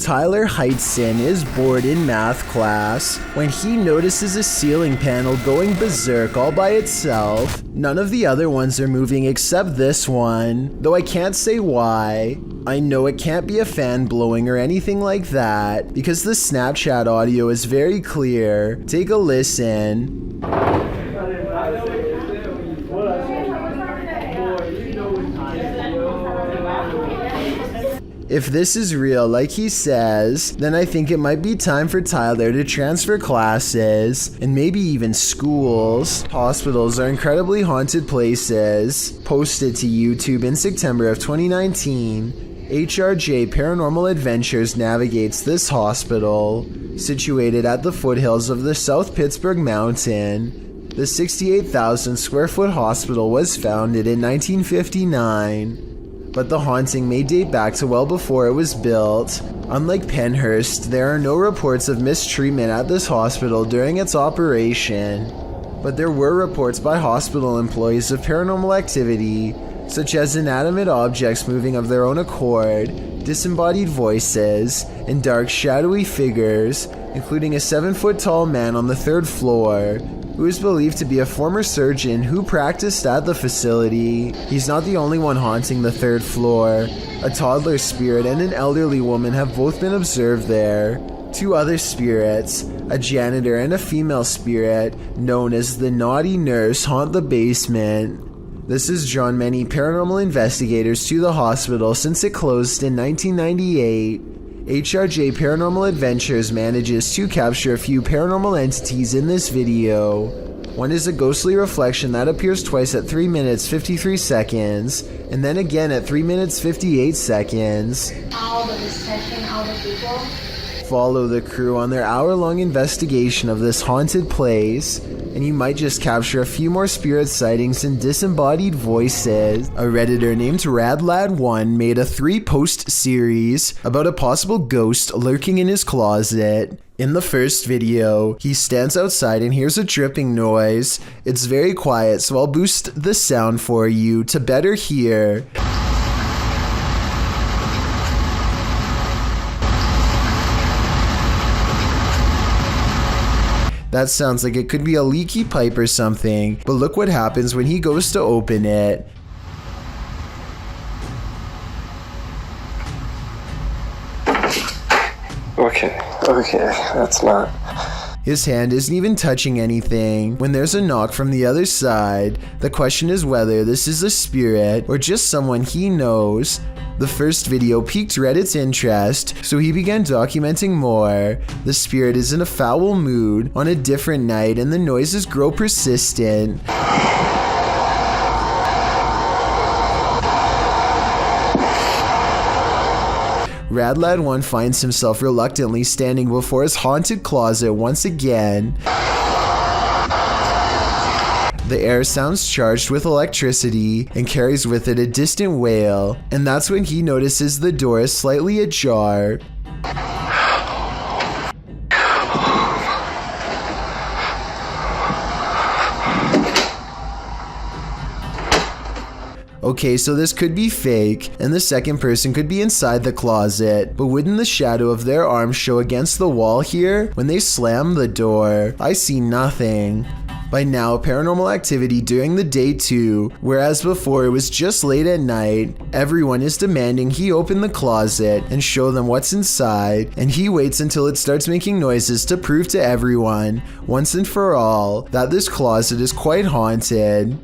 Tyler Heitzson is bored in math class when he notices a ceiling panel going berserk all by itself. None of the other ones are moving except this one, though I can't say why. I know it can't be a fan blowing or anything like that because the Snapchat audio is very clear. Take a listen. If this is real, like he says, then I think it might be time for Tyler to transfer classes and maybe even schools. Hospitals are incredibly haunted places. Posted to YouTube in September of 2019, HRJ Paranormal Adventures navigates this hospital. Situated at the foothills of the South Pittsburgh Mountain, the 68,000 square foot hospital was founded in 1959. But the haunting may date back to well before it was built. Unlike Penhurst, there are no reports of mistreatment at this hospital during its operation. But there were reports by hospital employees of paranormal activity, such as inanimate objects moving of their own accord, disembodied voices, and dark shadowy figures, including a 7-foot-tall man on the 3rd floor, who is believed to be a former surgeon who practiced at the facility. He's not the only one haunting the 3rd floor. A toddler spirit and an elderly woman have both been observed there. 2 other spirits, a janitor and a female spirit, known as the Naughty Nurse, haunt the basement. This has drawn many paranormal investigators to the hospital since it closed in 1998. HRJ Paranormal Adventures manages to capture a few paranormal entities in this video. One is a ghostly reflection that appears twice at 3 minutes 53 seconds, and then again at 3 minutes 58 seconds. All the discussion, all the people. Follow the crew on their hour-long investigation of this haunted place, and you might just capture a few more spirit sightings and disembodied voices. A Redditor named RadLad1 made a 3-post series about a possible ghost lurking in his closet. In the first video, he stands outside and hears a dripping noise. It's very quiet, so I'll boost the sound for you to better hear. That sounds like it could be a leaky pipe or something, but look what happens when he goes to open it. Okay, that's not... His hand isn't even touching anything when there's a knock from the other side. The question is whether this is a spirit or just someone he knows. The first video piqued Reddit's interest, so he began documenting more. The spirit is in a foul mood on a different night and the noises grow persistent. RadLad1 finds himself reluctantly standing before his haunted closet once again. The air sounds charged with electricity and carries with it a distant wail, and that's when he notices the door is slightly ajar. Okay, so this could be fake, and the second person could be inside the closet, but wouldn't the shadow of their arm show against the wall here when they slam the door? I see nothing. By now, paranormal activity during the day too, whereas before it was just late at night. Everyone is demanding he open the closet and show them what's inside, and he waits until it starts making noises to prove to everyone, once and for all, that this closet is quite haunted.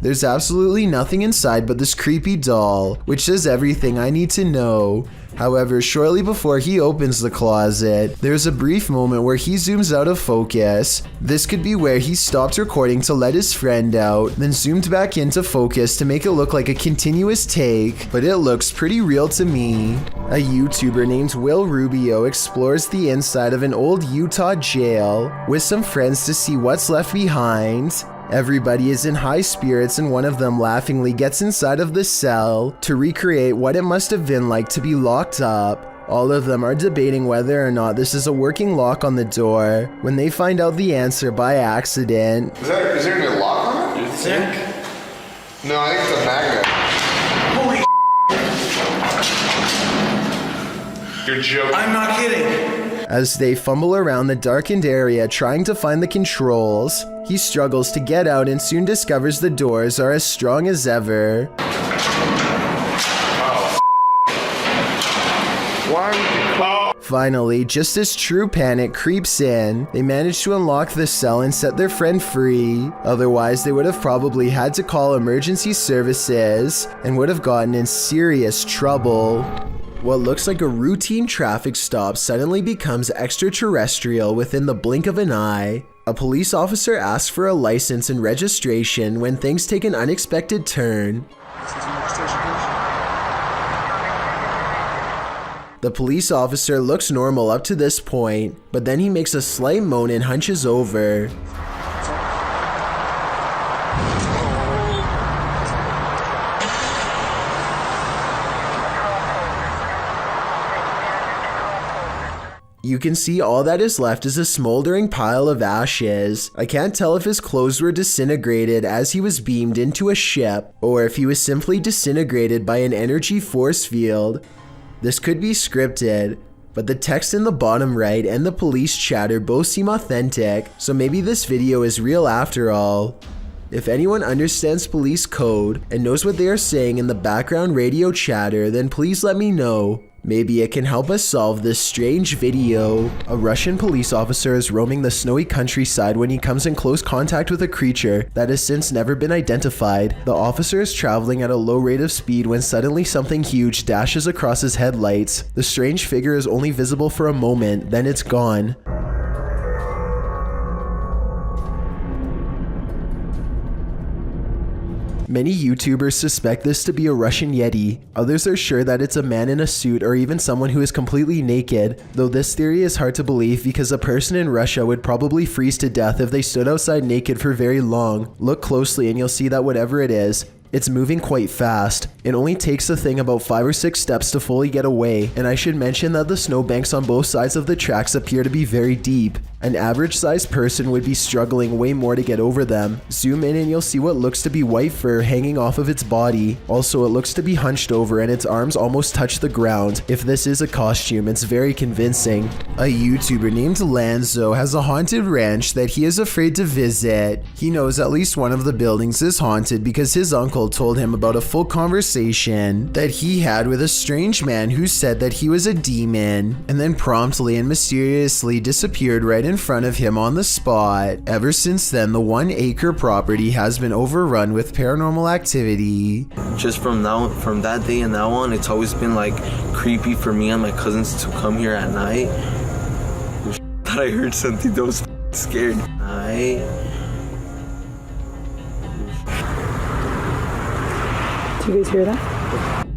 There's absolutely nothing inside but this creepy doll, which says everything I need to know. However, shortly before he opens the closet, there's a brief moment where he zooms out of focus. This could be where he stopped recording to let his friend out, then zoomed back into focus to make it look like a continuous take, but it looks pretty real to me. A YouTuber named Will Rubio explores the inside of an old Utah jail with some friends to see what's left behind. Everybody is in high spirits and one of them laughingly gets inside of the cell to recreate what it must have been like to be locked up. All of them are debating whether or not this is a working lock on the door when they find out the answer by accident. Is there any lock on it? You think? No, I think it's a magnet. Holy You're joking. I'm not kidding. As they fumble around the darkened area trying to find the controls, he struggles to get out and soon discovers the doors are as strong as ever. Finally, just as true panic creeps in, they manage to unlock the cell and set their friend free. Otherwise, they would have probably had to call emergency services and would have gotten in serious trouble. What looks like a routine traffic stop suddenly becomes extraterrestrial within the blink of an eye. A police officer asks for a license and registration when things take an unexpected turn. The police officer looks normal up to this point, but then he makes a slight moan and hunches over. You can see all that is left is a smoldering pile of ashes. I can't tell if his clothes were disintegrated as he was beamed into a ship, or if he was simply disintegrated by an energy force field. This could be scripted, but the text in the bottom right and the police chatter both seem authentic, so maybe this video is real after all. If anyone understands police code and knows what they are saying in the background radio chatter, then please let me know. Maybe it can help us solve this strange video. A Russian police officer is roaming the snowy countryside when he comes in close contact with a creature that has since never been identified. The officer is traveling at a low rate of speed when suddenly something huge dashes across his headlights. The strange figure is only visible for a moment, then it's gone. Many YouTubers suspect this to be a Russian Yeti. Others are sure that it's a man in a suit or even someone who is completely naked, though this theory is hard to believe because a person in Russia would probably freeze to death if they stood outside naked for very long. Look closely and you'll see that whatever it is, it's moving quite fast. It only takes the thing about 5 or 6 steps to fully get away, and I should mention that the snowbanks on both sides of the tracks appear to be very deep. An average-sized person would be struggling way more to get over them. Zoom in and you'll see what looks to be white fur hanging off of its body. Also, it looks to be hunched over and its arms almost touch the ground. If this is a costume, it's very convincing. A YouTuber named Lanzo has a haunted ranch that he is afraid to visit. He knows at least one of the buildings is haunted because his uncle told him about a full conversation that he had with a strange man who said that he was a demon, and then promptly and mysteriously disappeared right in front of him on the spot. Ever since then, the 1-acre property has been overrun with paranormal activity. Just from that day and now on, it's always been like creepy for me and my cousins to come here at night. That I heard something that was scared. Do you guys hear that?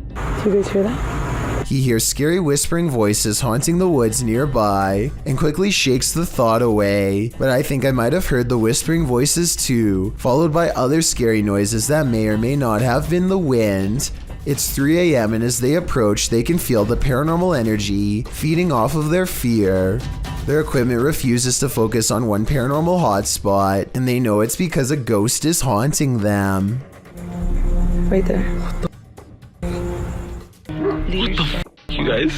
Do you guys hear that? He hears scary whispering voices haunting the woods nearby and quickly shakes the thought away. But I think I might have heard the whispering voices too, followed by other scary noises that may or may not have been the wind. It's 3 a.m. and as they approach, they can feel the paranormal energy feeding off of their fear. Their equipment refuses to focus on one paranormal hotspot, and they know it's because a ghost is haunting them. Right there. What the f***, you guys?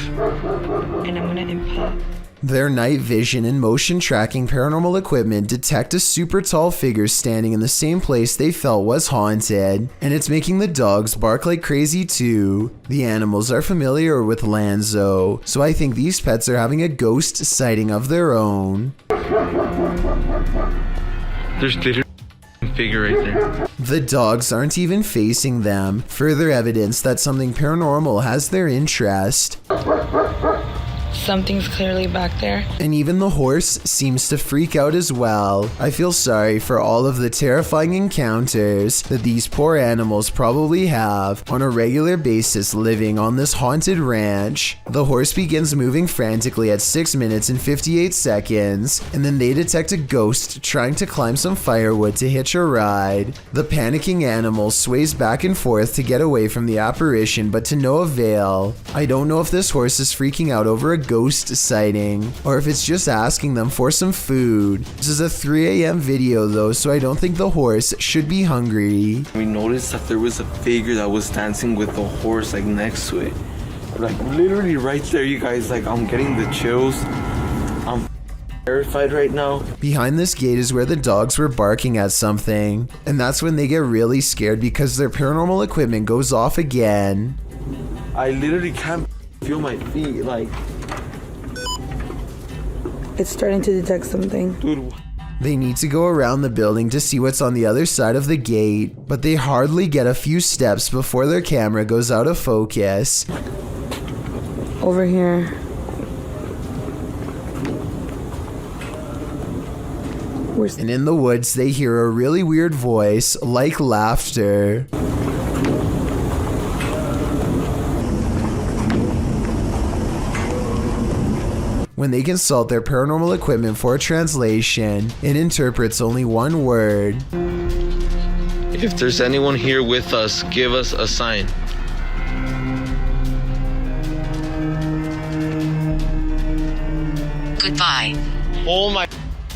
And I'm gonna impact. Their night vision and motion tracking paranormal equipment detect a super tall figure standing in the same place they felt was haunted, and it's making the dogs bark like crazy too. The animals are familiar with Lanzo, so I think these pets are having a ghost sighting of their own. There's literally a figure right there. The dogs aren't even facing them, further evidence that something paranormal has their interest. Something's clearly back there. And even the horse seems to freak out as well. I feel sorry for all of the terrifying encounters that these poor animals probably have on a regular basis living on this haunted ranch. The horse begins moving frantically at 6 minutes and 58 seconds, and then they detect a ghost trying to climb some firewood to hitch a ride. The panicking animal sways back and forth to get away from the apparition, but to no avail. I don't know if this horse is freaking out over a ghost sighting, or if it's just asking them for some food. This is a 3 a.m. video though, so I don't think the horse should be hungry. We noticed that there was a figure that was dancing with the horse like next to it. Like literally right there, you guys. Like I'm getting the chills. I'm terrified right now. Behind this gate is where the dogs were barking at something, and that's when they get really scared because their paranormal equipment goes off again. I literally can't feel my feet. Like It's starting to detect something. dude. They need to go around the building to see what's on the other side of the gate, but they hardly get a few steps before their camera goes out of focus. Over here. And in the woods, they hear a really weird voice, like laughter. When they consult their paranormal equipment for a translation, it interprets only one word. If there's anyone here with us, give us a sign. Goodbye. Oh my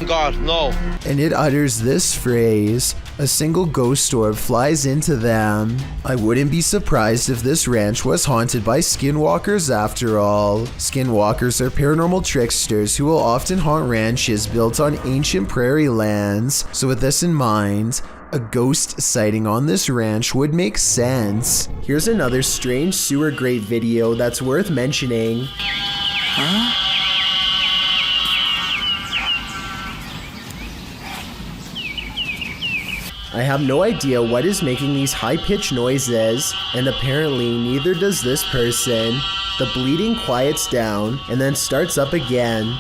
God, no. And it utters this phrase. A single ghost orb flies into them. I wouldn't be surprised if this ranch was haunted by skinwalkers after all. Skinwalkers are paranormal tricksters who will often haunt ranches built on ancient prairie lands. So with this in mind, a ghost sighting on this ranch would make sense. Here's another strange sewer grate video that's worth mentioning. I have no idea what is making these high-pitched noises, and apparently neither does this person. The bleeding quiets down and then starts up again.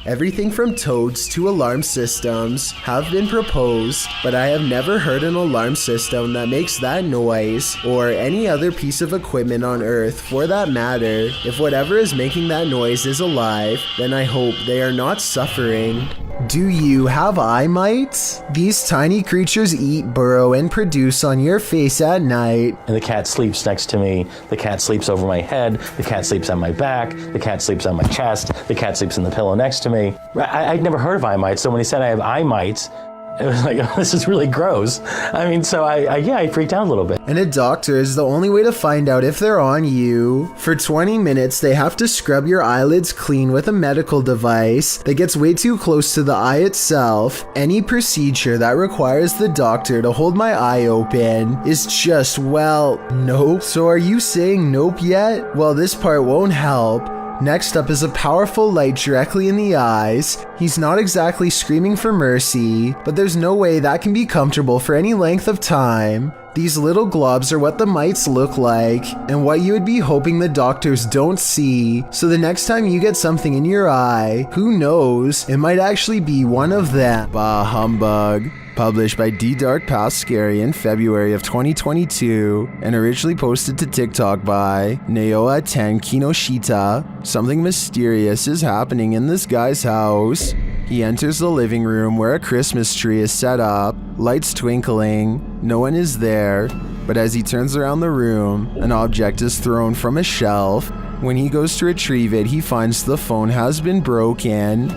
Everything from toads to alarm systems have been proposed, but I have never heard an alarm system that makes that noise, or any other piece of equipment on Earth for that matter. If whatever is making that noise is alive, then I hope they are not suffering. Do you have eye mites? These tiny creatures eat, burrow, and produce on your face at night. And the cat sleeps next to me. The cat sleeps over my head. The cat sleeps on my back. The cat sleeps on my chest. The cat sleeps in the pillow next to me. I'd never heard of eye mites, so when he said I have eye mites, it was like, oh, this is really gross. I mean, so I freaked out a little bit. And a doctor is the only way to find out if they're on you. For 20 minutes, they have to scrub your eyelids clean with a medical device that gets way too close to the eye itself. Any procedure that requires the doctor to hold my eye open is just, well, nope. So are you saying nope yet? Well, this part won't help. Next up is a powerful light directly in the eyes. He's not exactly screaming for mercy, but there's no way that can be comfortable for any length of time. These little globs are what the mites look like, and what you would be hoping the doctors don't see. So the next time you get something in your eye, who knows, it might actually be one of them. Bah humbug. Published by D Dark Past Scary in February of 2022 and originally posted to TikTok by Naoa10 Kinoshita. Something mysterious is happening in this guy's house. He enters the living room where a Christmas tree is set up, lights twinkling, no one is there, but as he turns around the room, an object is thrown from a shelf. When he goes to retrieve it, he finds the phone has been broken.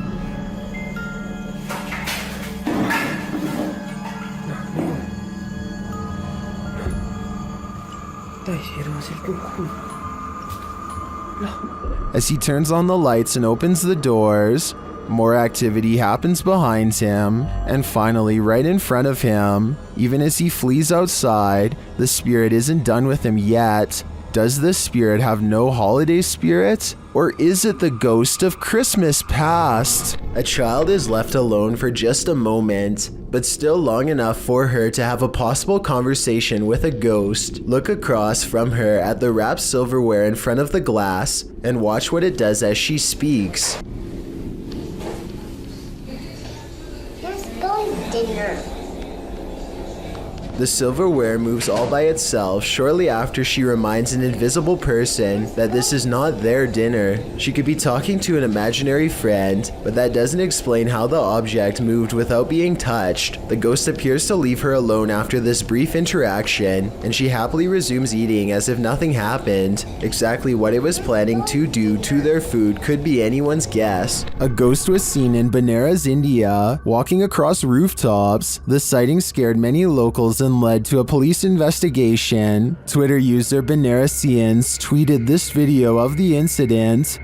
As he turns on the lights and opens the doors, more activity happens behind him, and finally right in front of him. Even as he flees outside, the spirit isn't done with him yet. Does this spirit have no holiday spirit? Or is it the ghost of Christmas past? A child is left alone for just a moment, but still long enough for her to have a possible conversation with a ghost. Look across from her at the wrapped silverware in front of the glass and watch what it does as she speaks. Let's go dinner. The silverware moves all by itself shortly after she reminds an invisible person that this is not their dinner. She could be talking to an imaginary friend, but that doesn't explain how the object moved without being touched. The ghost appears to leave her alone after this brief interaction, and she happily resumes eating as if nothing happened. Exactly what it was planning to do to their food could be anyone's guess. A ghost was seen in Benares, India, walking across rooftops. The sighting scared many locals and even led to a police investigation. Twitter user Benerasians tweeted this video of the incident.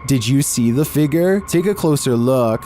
Did you see the figure? Take a closer look.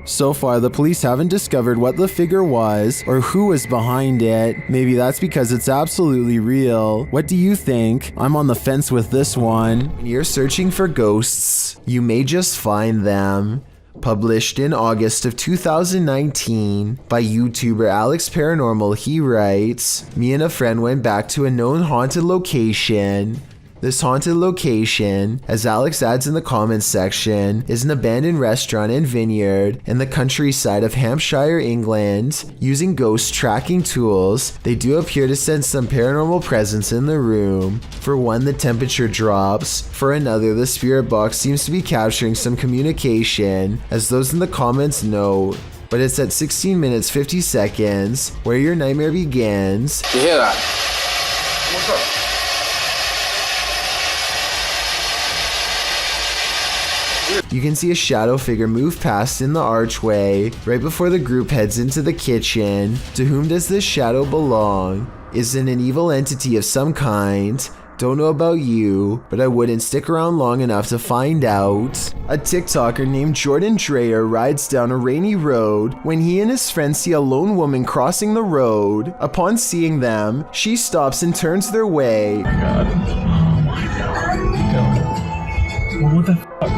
So far, the police haven't discovered what the figure was or who was behind it. Maybe that's because it's absolutely real. What do you think? I'm on the fence with this one. When you're searching for ghosts, you may just find them. Published in August of 2019 by YouTuber Alex Paranormal, he writes, "Me and a friend went back to a known haunted location. This haunted location, as Alex adds in the comments section, is an abandoned restaurant and vineyard in the countryside of Hampshire, England. Using ghost tracking tools, they do appear to sense some paranormal presence in the room. For one, the temperature drops. For another, the spirit box seems to be capturing some communication, as those in the comments note. But it's at 16 minutes 50 seconds where your nightmare begins." You hear that? What's up? You can see a shadow figure move past in the archway right before the group heads into the kitchen. To whom does this shadow belong? Is it an evil entity of some kind? Don't know about you, but I wouldn't stick around long enough to find out. A TikToker named Jordan Dreyer rides down a rainy road when he and his friend see a lone woman crossing the road. Upon seeing them, she stops and turns their way. What the fuck?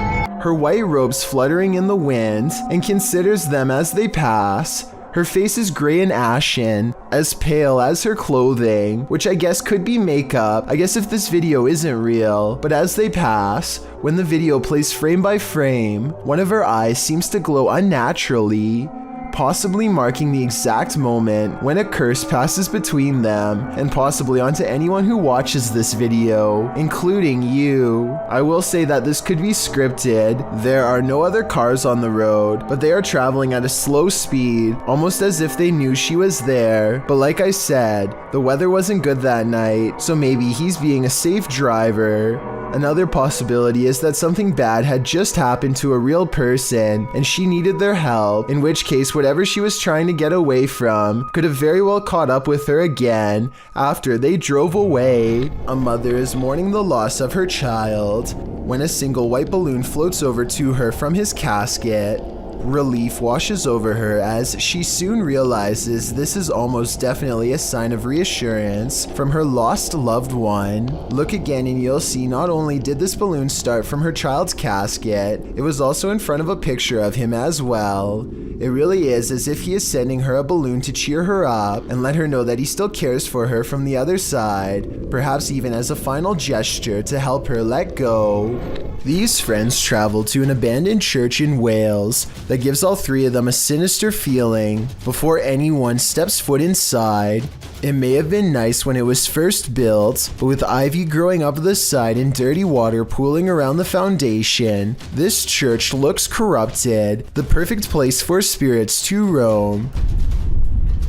Her white robes fluttering in the wind, and considers them as they pass. Her face is gray and ashen, as pale as her clothing, which I guess could be makeup, I guess if this video isn't real. But as they pass, when the video plays frame by frame, one of her eyes seems to glow unnaturally, possibly marking the exact moment when a curse passes between them, and possibly onto anyone who watches this video, including you. I will say that this could be scripted. There are no other cars on the road, but they are traveling at a slow speed, almost as if they knew she was there. But like I said, the weather wasn't good that night, so maybe he's being a safe driver. Another possibility is that something bad had just happened to a real person and she needed their help, in which case whatever she was trying to get away from could have very well caught up with her again after they drove away. A mother is mourning the loss of her child when a single white balloon floats over to her from his casket. Relief washes over her as she soon realizes this is almost definitely a sign of reassurance from her lost loved one. Look again and you'll see not only did this balloon start from her child's casket, it was also in front of a picture of him as well. It really is as if he is sending her a balloon to cheer her up and let her know that he still cares for her from the other side, perhaps even as a final gesture to help her let go. These friends travel to an abandoned church in Wales that gives all three of them a sinister feeling before anyone steps foot inside. It may have been nice when it was first built, but with ivy growing up the side and dirty water pooling around the foundation, this church looks corrupted, the perfect place for spirits to roam.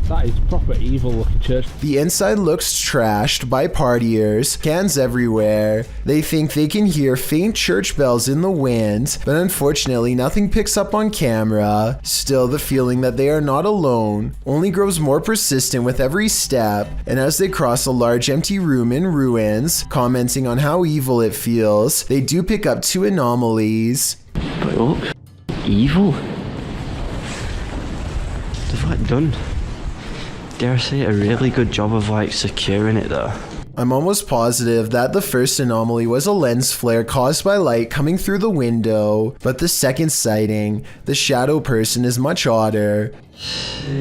That is proper evil looking church. The inside looks trashed by partiers, cans everywhere. They think they can hear faint church bells in the wind, but unfortunately nothing picks up on camera. Still, the feeling that they are not alone only grows more persistent with every step, and as they cross a large empty room in ruins, commenting on how evil it feels, they do pick up two anomalies. But it looks evil. They've like done, dare I say, a really good job of like securing it though. I'm almost positive that the first anomaly was a lens flare caused by light coming through the window, but the second sighting, the shadow person, is much odder. A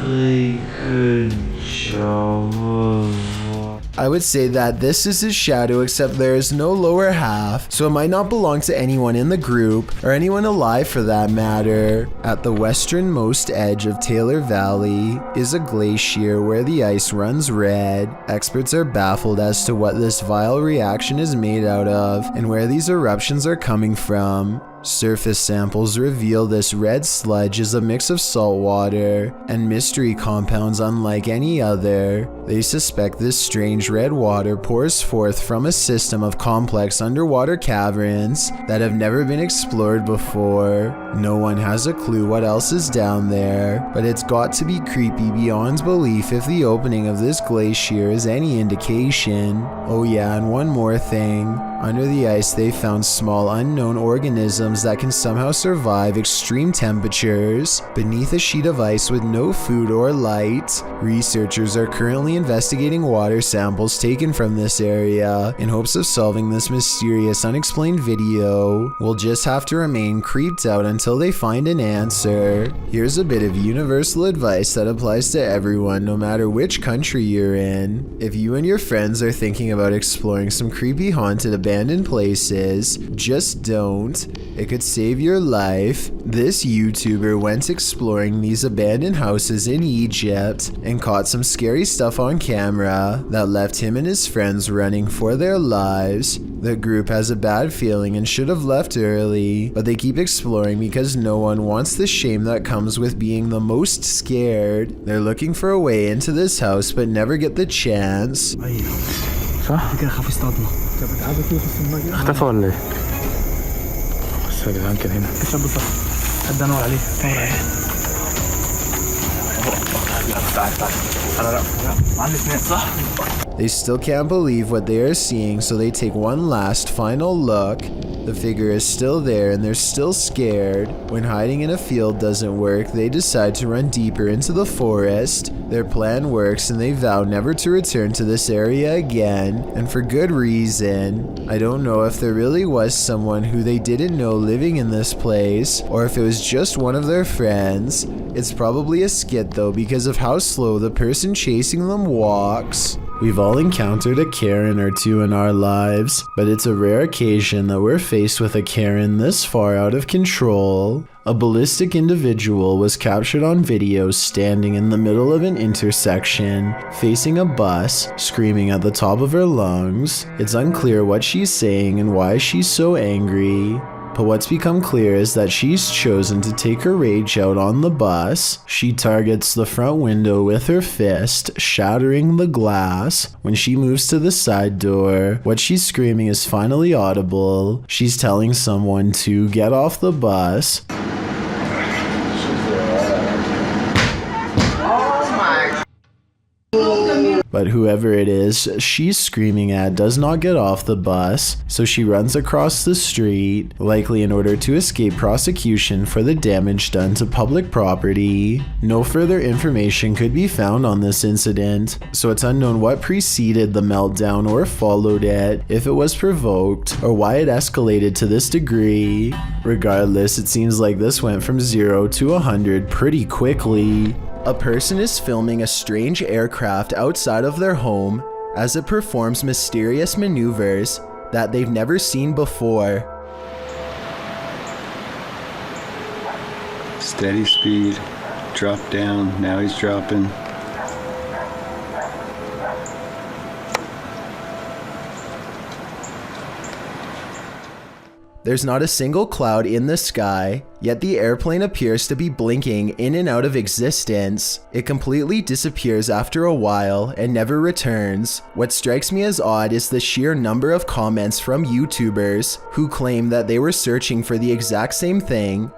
really good job of... I would say that this is his shadow, except there is no lower half, so it might not belong to anyone in the group, or anyone alive for that matter. At the westernmost edge of Taylor Valley is a glacier where the ice runs red. Experts are baffled as to what this vile reaction is made out of, and where these eruptions are coming from. Surface samples reveal this red sludge is a mix of salt water and mystery compounds unlike any other. They suspect this strange red water pours forth from a system of complex underwater caverns that have never been explored before. No one has a clue what else is down there, but it's got to be creepy beyond belief if the opening of this glacier is any indication. Oh yeah, and one more thing. Under the ice, they found small unknown organisms that can somehow survive extreme temperatures beneath a sheet of ice with no food or light. Researchers are currently investigating water samples taken from this area in hopes of solving this mysterious unexplained video. We'll just have to remain creeped out until they find an answer. Here's a bit of universal advice that applies to everyone, no matter which country you're in. If you and your friends are thinking about exploring some creepy haunted abandoned places, just don't. It could save your life. This YouTuber went exploring these abandoned houses in Egypt and caught some scary stuff on camera that left him and his friends running for their lives. The group has a bad feeling and should have left early, but they keep exploring because no one wants the shame that comes with being the most scared. They're looking for a way into this house but never get the chance. صح؟ كده خاف يصطادنا. كانت قاعدة كده في السماء كده. اختفى ولا ايه؟ بس يا جدعان كان هنا. الشاب صح. حد انور عليه. They still can't believe what they are seeing, so they take one last final look. The figure is still there and they're still scared. When hiding in a field doesn't work, they decide to run deeper into the forest. Their plan works and they vow never to return to this area again, and for good reason. I don't know if there really was someone who they didn't know living in this place, or if it was just one of their friends. It's probably a skit though, because of how slow the person chasing them walks. We've all encountered a Karen or two in our lives, but it's a rare occasion that we're faced with a Karen this far out of control. A ballistic individual was captured on video standing in the middle of an intersection, facing a bus, screaming at the top of her lungs. It's unclear what she's saying and why she's so angry. But what's become clear is that she's chosen to take her rage out on the bus. She targets the front window with her fist, shattering the glass. When she moves to the side door, what she's screaming is finally audible. She's telling someone to get off the bus. But whoever it is she's screaming at does not get off the bus, so she runs across the street, likely in order to escape prosecution for the damage done to public property. No further information could be found on this incident, so it's unknown what preceded the meltdown or followed it, if it was provoked, or why it escalated to this degree. Regardless, it seems like this went from 0 to 100 pretty quickly. A person is filming a strange aircraft outside of their home as it performs mysterious maneuvers that they've never seen before. Steady speed, drop down, now he's dropping. There's not a single cloud in the sky, yet the airplane appears to be blinking in and out of existence. It completely disappears after a while and never returns. What strikes me as odd is the sheer number of comments from YouTubers who claim that they were searching for the exact same thing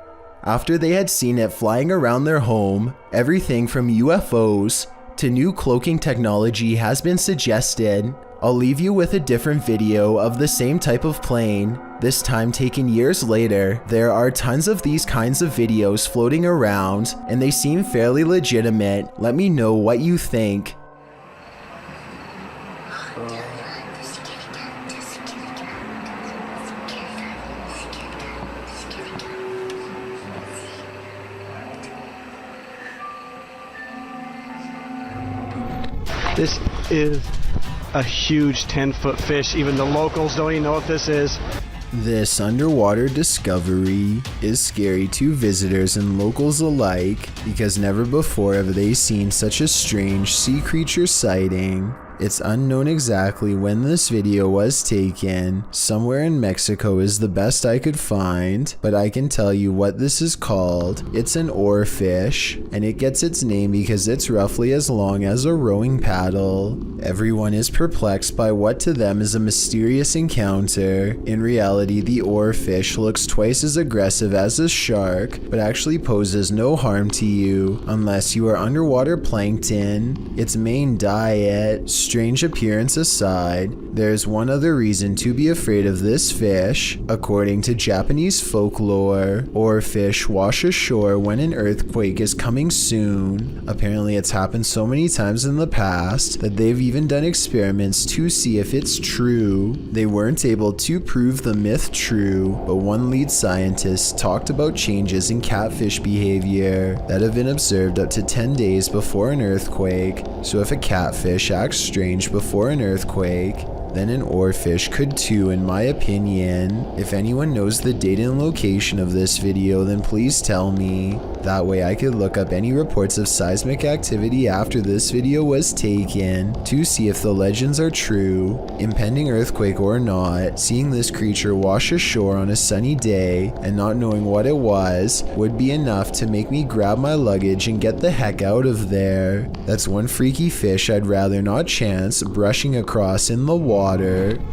after they had seen it flying around their home. Everything from UFOs to new cloaking technology has been suggested. I'll leave you with a different video of the same type of plane, this time taken years later. There are tons of these kinds of videos floating around, and they seem fairly legitimate. Let me know what you think. This is a huge 10-foot fish. Even the locals don't even know what this is. This underwater discovery is scary to visitors and locals alike because never before have they seen such a strange sea creature sighting. It's unknown exactly when this video was taken. Somewhere in Mexico is the best I could find, but I can tell you what this is called. It's an oarfish, and it gets its name because it's roughly as long as a rowing paddle. Everyone is perplexed by what to them is a mysterious encounter. In reality, the oarfish looks twice as aggressive as a shark, but actually poses no harm to you unless you are underwater plankton. Its main diet. Strange appearance aside, there's one other reason to be afraid of this fish. According to Japanese folklore, oarfish wash ashore when an earthquake is coming soon. Apparently it's happened so many times in the past that they've even done experiments to see if it's true. They weren't able to prove the myth true, but one lead scientist talked about changes in catfish behavior that have been observed up to 10 days before an earthquake. So if a catfish acts strange before an earthquake, then an oarfish could too, in my opinion. If anyone knows the date and location of this video, then please tell me. That way I could look up any reports of seismic activity after this video was taken to see if the legends are true. Impending earthquake or not, seeing this creature wash ashore on a sunny day and not knowing what it was would be enough to make me grab my luggage and get the heck out of there. That's one freaky fish I'd rather not chance brushing across in the water.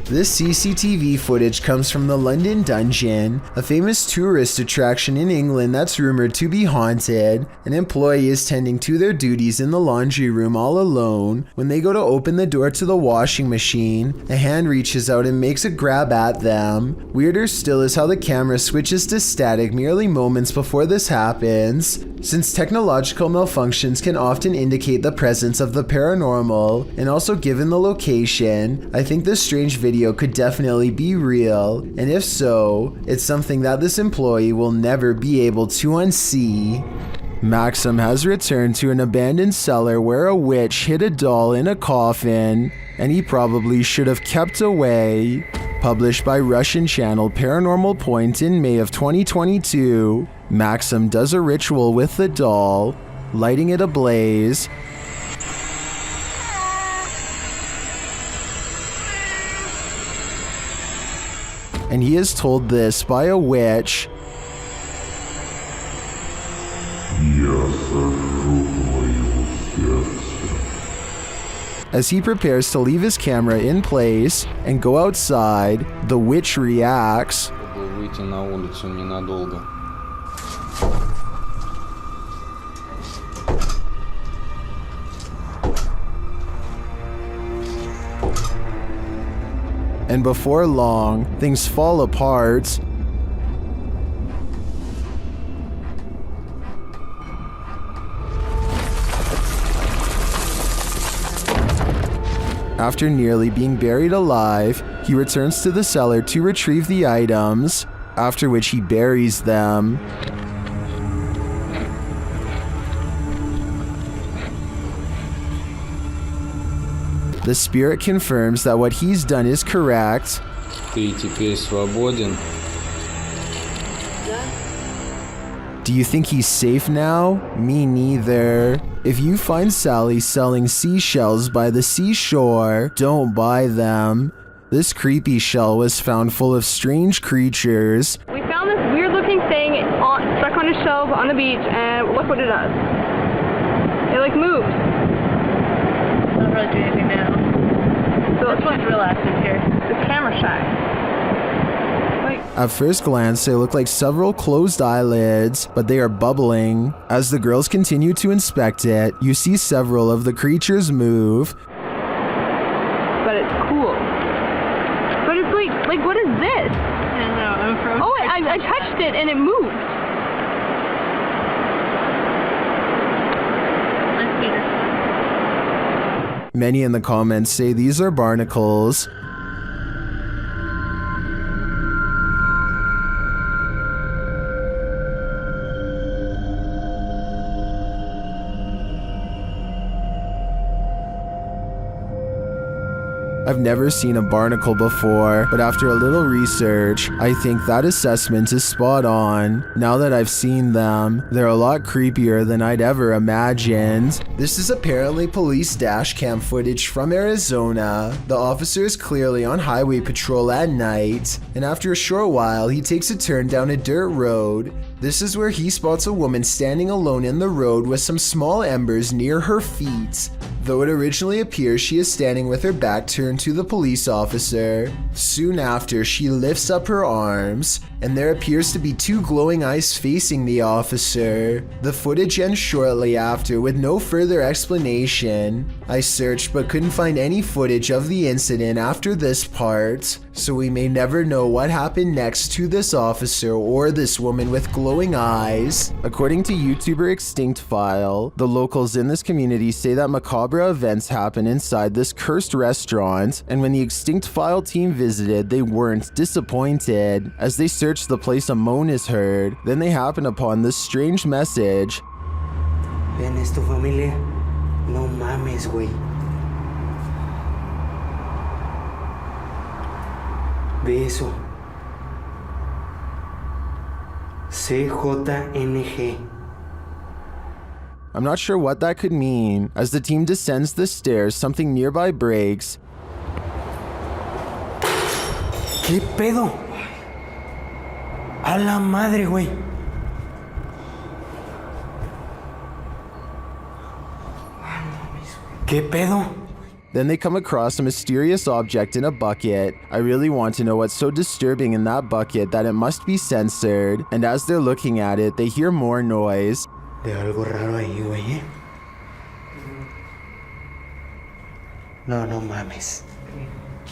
This CCTV footage comes from the London Dungeon, a famous tourist attraction in England that's rumored to be haunted. An employee is tending to their duties in the laundry room all alone. When they go to open the door to the washing machine, a hand reaches out and makes a grab at them. Weirder still is how the camera switches to static merely moments before this happens. Since technological malfunctions can often indicate the presence of the paranormal, and also given the location, I think this strange video could definitely be real, and if so, it's something that this employee will never be able to unsee. Maxim has returned to an abandoned cellar where a witch hid a doll in a coffin, and he probably should have kept away. Published by Russian channel Paranormal Point in May of 2022, Maxim does a ritual with the doll, lighting it ablaze, and he is told this by a witch. As he prepares to leave his camera in place and go outside, the witch reacts. And before long, things fall apart. After nearly being buried alive, he returns to the cellar to retrieve the items, after which he buries them. The spirit confirms that what he's done is correct. Ты теперь свободен. Do you think he's safe now? Me neither. If you find Sally selling seashells by the seashore, don't buy them. This creepy shell was found full of strange creatures. We found this weird looking thing stuck on a shelf on the beach, and look what it does. It like moved. Doesn't really do anything now. So this one's real active here. The camera shy. At first glance, they look like several closed eyelids, but they are bubbling. As the girls continue to inspect it, you see several of the creatures move. But it's cool. But it's like what is this? I don't know, I'm from... Oh, I touched it and it moved. Many in the comments say these are barnacles. I've never seen a barnacle before, but after a little research, I think that assessment is spot on. Now that I've seen them, they're a lot creepier than I'd ever imagined. This is apparently police dashcam footage from Arizona. The officer is clearly on highway patrol at night, and after a short while, he takes a turn down a dirt road. This is where he spots a woman standing alone in the road with some small embers near her feet. Though it originally appears she is standing with her back turned to the police officer. Soon after, she lifts up her arms, and there appears to be two glowing eyes facing the officer. The footage ends shortly after with no further explanation. I searched but couldn't find any footage of the incident after this part, so we may never know what happened next to this officer or this woman with glowing eyes. According to YouTuber Extinct File, the locals in this community say that macabre events happen inside this cursed restaurant, and when the Extinct File team visited, they weren't disappointed. As they searched the place, a moan is heard. Then they happen upon this strange message. ¿Ven es tu familia? No mames, güey. Ve eso. CJNG. I'm not sure what that could mean. As the team descends the stairs, something nearby breaks. ¿Qué pedo? A la madre, güey. ¿Qué pedo? Then they come across a mysterious object in a bucket. I really want to know what's so disturbing in that bucket that it must be censored. And as they're looking at it, they hear more noise. Veo algo raro ahí, güey. No, no mames.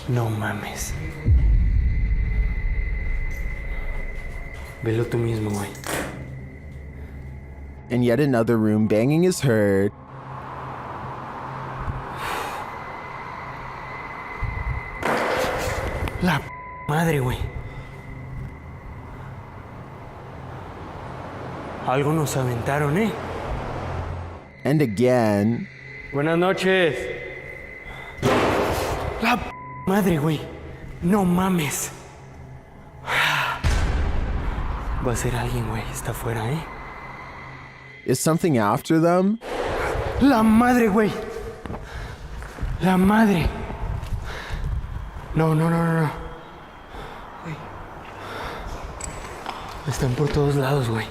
No mames. Velo tú mismo, güey. In yet another room, banging is heard. La madre, güey. Algo nos aventaron, ¿eh? And again. Buenas noches. La madre, güey. No mames. Va a ser alguien, güey. Está afuera, ¿eh? Is something after them? La madre, güey. La madre. No, no, no, no, no. Güey. Están por todos lados, güey.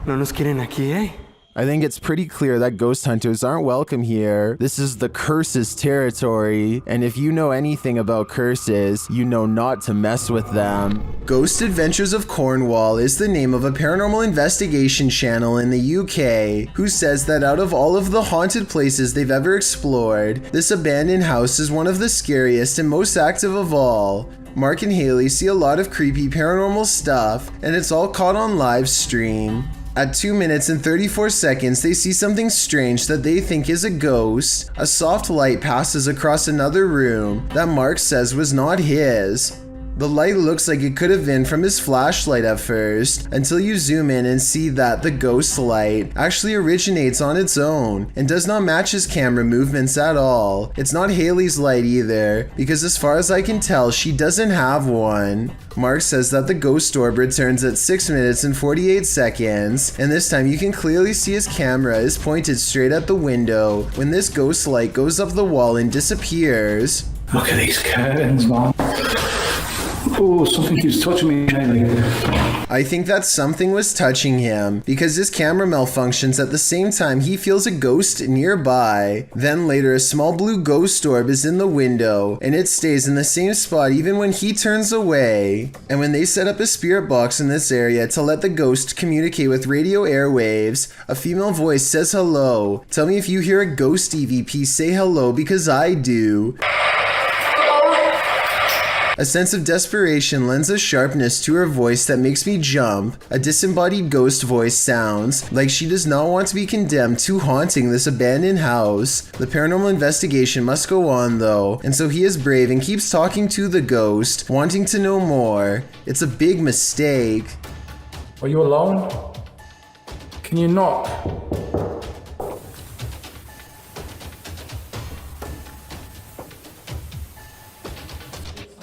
No nos quieren aquí, ¿eh? I think it's pretty clear that ghost hunters aren't welcome here. This is the curses territory, and if you know anything about curses, you know not to mess with them. Ghost Adventures of Cornwall is the name of a paranormal investigation channel in the UK, who says that out of all of the haunted places they've ever explored, this abandoned house is one of the scariest and most active of all. Mark and Haley see a lot of creepy paranormal stuff, and it's all caught on live stream. At 2 minutes and 34 seconds, they see something strange that they think is a ghost. A soft light passes across another room that Mark says was not his. The light looks like it could have been from his flashlight at first, until you zoom in and see that the ghost light actually originates on its own and does not match his camera movements at all. It's not Haley's light either, because as far as I can tell, she doesn't have one. Mark says that the ghost orb returns at 6 minutes and 48 seconds, and this time you can clearly see his camera is pointed straight at the window when this ghost light goes up the wall and disappears. Look at these curtains, man. Oh, something keeps touching me, Haley. I think that something was touching him because his camera malfunctions at the same time he feels a ghost nearby. Then later a small blue ghost orb is in the window and it stays in the same spot even when he turns away. And when they set up a spirit box in this area to let the ghost communicate with radio airwaves, a female voice says hello. Tell me if you hear a ghost EVP say hello because I do. A sense of desperation lends a sharpness to her voice that makes me jump. A disembodied ghost voice sounds like she does not want to be condemned to haunting this abandoned house. The paranormal investigation must go on though, and so he is brave and keeps talking to the ghost, wanting to know more. It's a big mistake. Are you alone? Can you knock?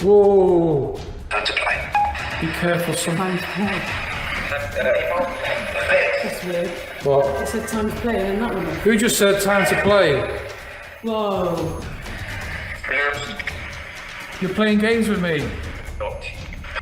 Whoa! Time to play. Be careful, son. Time to play. That's weird. What? It said time to play and that one. Who just said time to play? Whoa. You're playing games with me.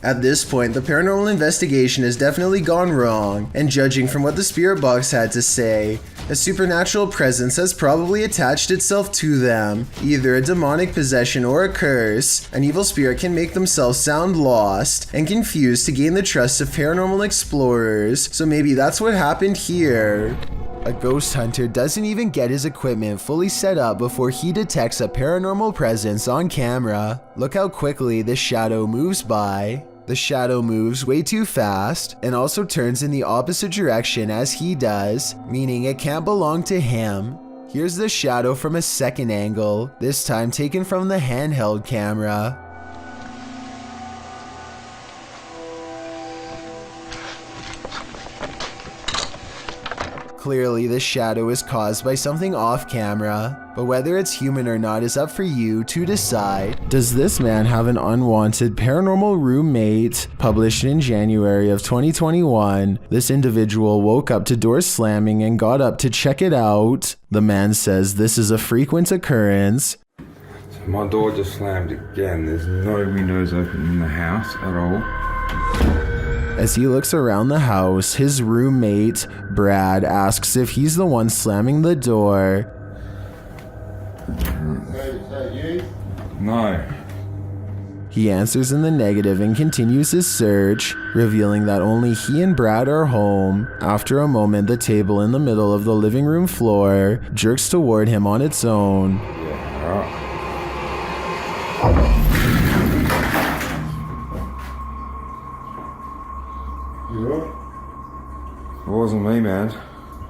At this point, the paranormal investigation has definitely gone wrong, and judging from what the spirit box had to say, a supernatural presence has probably attached itself to them, either a demonic possession or a curse. An evil spirit can make themselves sound lost and confused to gain the trust of paranormal explorers, so maybe that's what happened here. A ghost hunter doesn't even get his equipment fully set up before he detects a paranormal presence on camera. Look how quickly this shadow moves by. The shadow moves way too fast and also turns in the opposite direction as he does, meaning it can't belong to him. Here's the shadow from a second angle, this time taken from the handheld camera. Clearly, this shadow is caused by something off camera, but whether it's human or not is up for you to decide. Does this man have an unwanted paranormal roommate? Published in January of 2021, this individual woke up to doors slamming and got up to check it out. The man says this is a frequent occurrence. My door just slammed again. There's no windows open in the house at all. As he looks around the house, his roommate, Brad, asks if he's the one slamming the door. Is that you? No. He answers in the negative and continues his search, revealing that only he and Brad are home. After a moment, the table in the middle of the living room floor jerks toward him on its own. It wasn't me, man.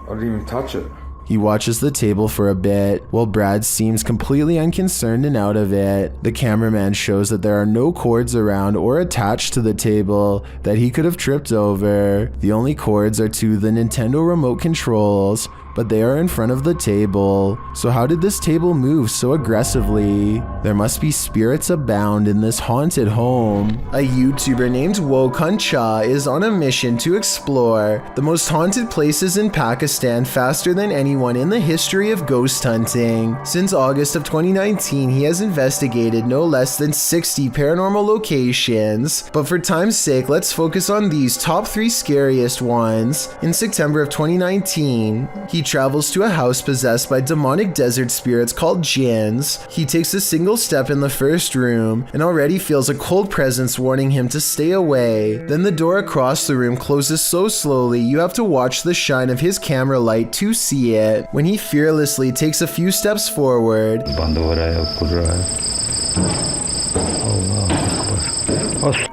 I didn't even touch it. He watches the table for a bit, while Brad seems completely unconcerned and out of it. The cameraman shows that there are no cords around or attached to the table that he could have tripped over. The only cords are to the Nintendo remote controls, but they are in front of the table. So how did this table move so aggressively? There must be spirits abound in this haunted home. A YouTuber named Wokuncha is on a mission to explore the most haunted places in Pakistan faster than anyone in the history of ghost hunting. Since August of 2019, he has investigated no less than 60 paranormal locations, but for time's sake, let's focus on these top 3 scariest ones. In September of 2019, he travels to a house possessed by demonic desert spirits called jinns. He takes a single step in the first room and already feels a cold presence warning him to stay away. Then the door across the room closes so slowly you have to watch the shine of his camera light to see it. When he fearlessly takes a few steps forward,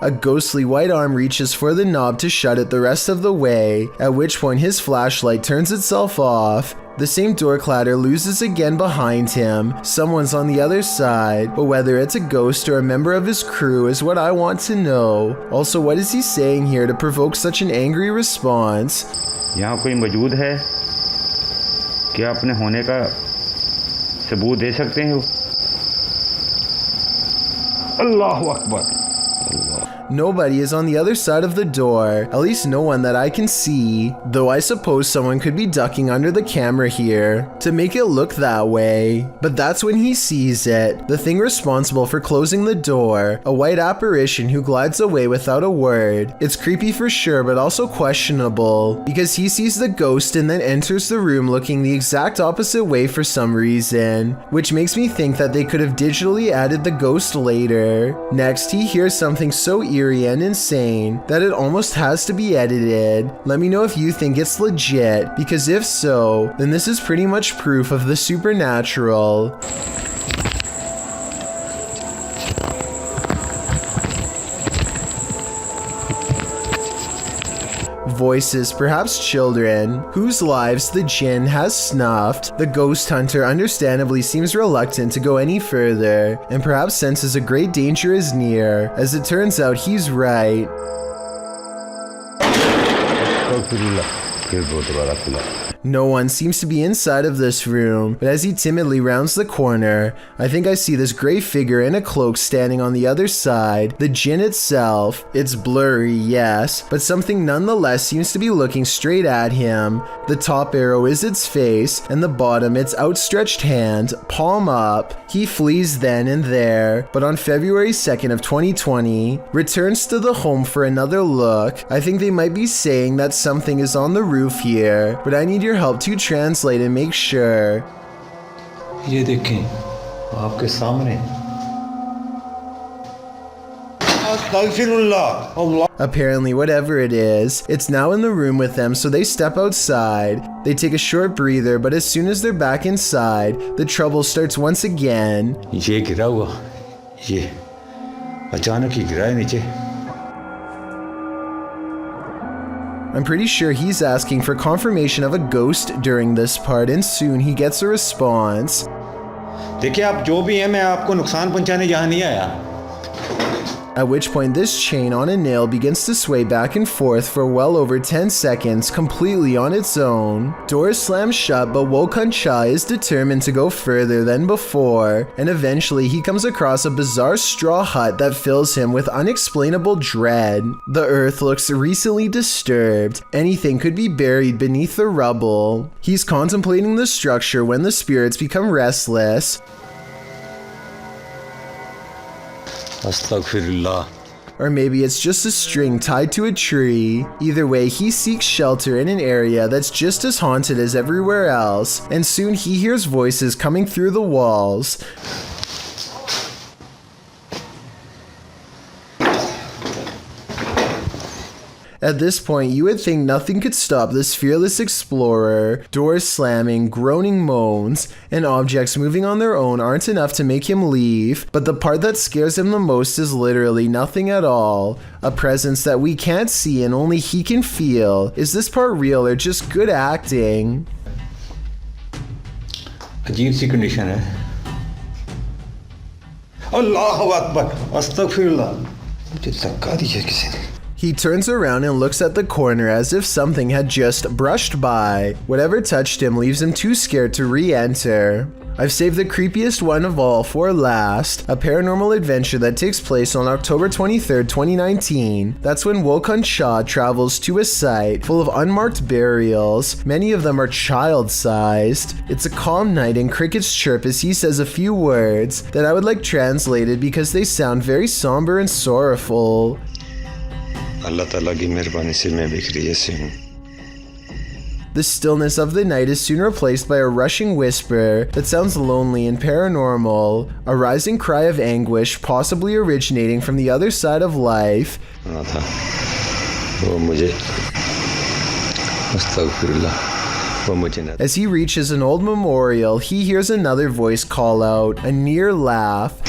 a ghostly white arm reaches for the knob to shut it the rest of the way, at which point his flashlight turns itself off. The same door clatter loses again behind him. Someone's on the other side, but whether it's a ghost or a member of his crew is what I want to know. Also, what is he saying here to provoke such an angry response? यहाँ कोई मौजूद है? क्या अपने होने का सबूत दे सकते हैं? अल्लाहु Akbar. Nobody is on the other side of the door, at least no one that I can see, though I suppose someone could be ducking under the camera here to make it look that way. But that's when he sees it, the thing responsible for closing the door, a white apparition who glides away without a word. It's creepy for sure, but also questionable, because he sees the ghost and then enters the room looking the exact opposite way for some reason, which makes me think that they could have digitally added the ghost later. Next, he hears something so eerie and insane that it almost has to be edited. Let me know if you think it's legit, because if so, then this is pretty much proof of the supernatural. Voices, perhaps children, whose lives the jinn has snuffed. The ghost hunter understandably seems reluctant to go any further, and perhaps senses a great danger is near. As it turns out, he's right. No one seems to be inside of this room, but as he timidly rounds the corner, I think I see this gray figure in a cloak standing on the other side. The djinn itself, it's blurry, yes, but something nonetheless seems to be looking straight at him. The top arrow is its face, and the bottom its outstretched hand, palm up. He flees then and there, but on February 2nd of 2020, returns to the home for another look. I think they might be saying that something is on the roof here, but I need your help to translate and make sure. ये देखें आपके सामने Apparently, whatever it is, it's now in the room with them, so they step outside. They take a short breather, but as soon as they're back inside, the trouble starts once again. ये गिरा हुआ ये अचानक ही गिरा है नीचे I'm pretty sure he's asking for confirmation of a ghost during this part, and soon he gets a response. देखिए आप जो भी हैं मैं आपको नुकसान पहुंचाने यहाँ नहीं आया At which point this chain on a nail begins to sway back and forth for well over 10 seconds completely on its own. Doors slam shut, but Wokun Cha is determined to go further than before, and eventually he comes across a bizarre straw hut that fills him with unexplainable dread. The earth looks recently disturbed. Anything could be buried beneath the rubble. He's contemplating the structure when the spirits become restless. Or maybe it's just a string tied to a tree. Either way, he seeks shelter in an area that's just as haunted as everywhere else, and soon he hears voices coming through the walls. At this point, you would think nothing could stop this fearless explorer. Doors slamming, groaning moans, and objects moving on their own aren't enough to make him leave, but the part that scares him the most is literally nothing at all. A presence that we can't see and only he can feel. Is this part real or just good acting? अजीब सी condition है अल्लाहु अकबर अस्तगफिरुल्लाह मुझे धक्का दिया किसी ने He turns around and looks at the corner as if something had just brushed by. Whatever touched him leaves him too scared to re-enter. I've saved the creepiest one of all for last, a paranormal adventure that takes place on October 23rd, 2019. That's when Wokun Cha travels to a site full of unmarked burials. Many of them are child-sized. It's a calm night and crickets chirp as he says a few words that I would like translated because they sound very somber and sorrowful. अल्लाह ताला की मेहरबानी से मैं बिखरी ऐसे हूँ The stillness of the night is soon replaced by a rushing whisper that sounds lonely and paranormal, a rising cry of anguish possibly originating from the other side of life. As he reaches an old memorial, he hears another voice call out, a near laugh.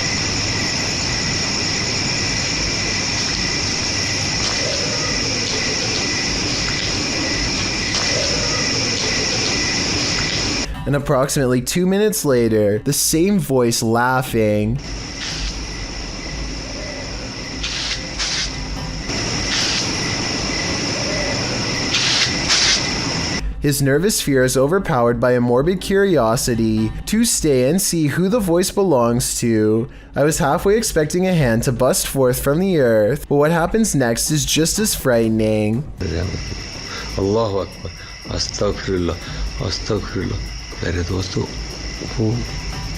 And approximately 2 minutes later, the same voice laughing. His nervous fear is overpowered by a morbid curiosity to stay and see who the voice belongs to. I was halfway expecting a hand to bust forth from the earth, but what happens next is just as frightening. Allahu Akbar, Astaghfirullah, Astaghfirullah. मेरे दोस्तों वो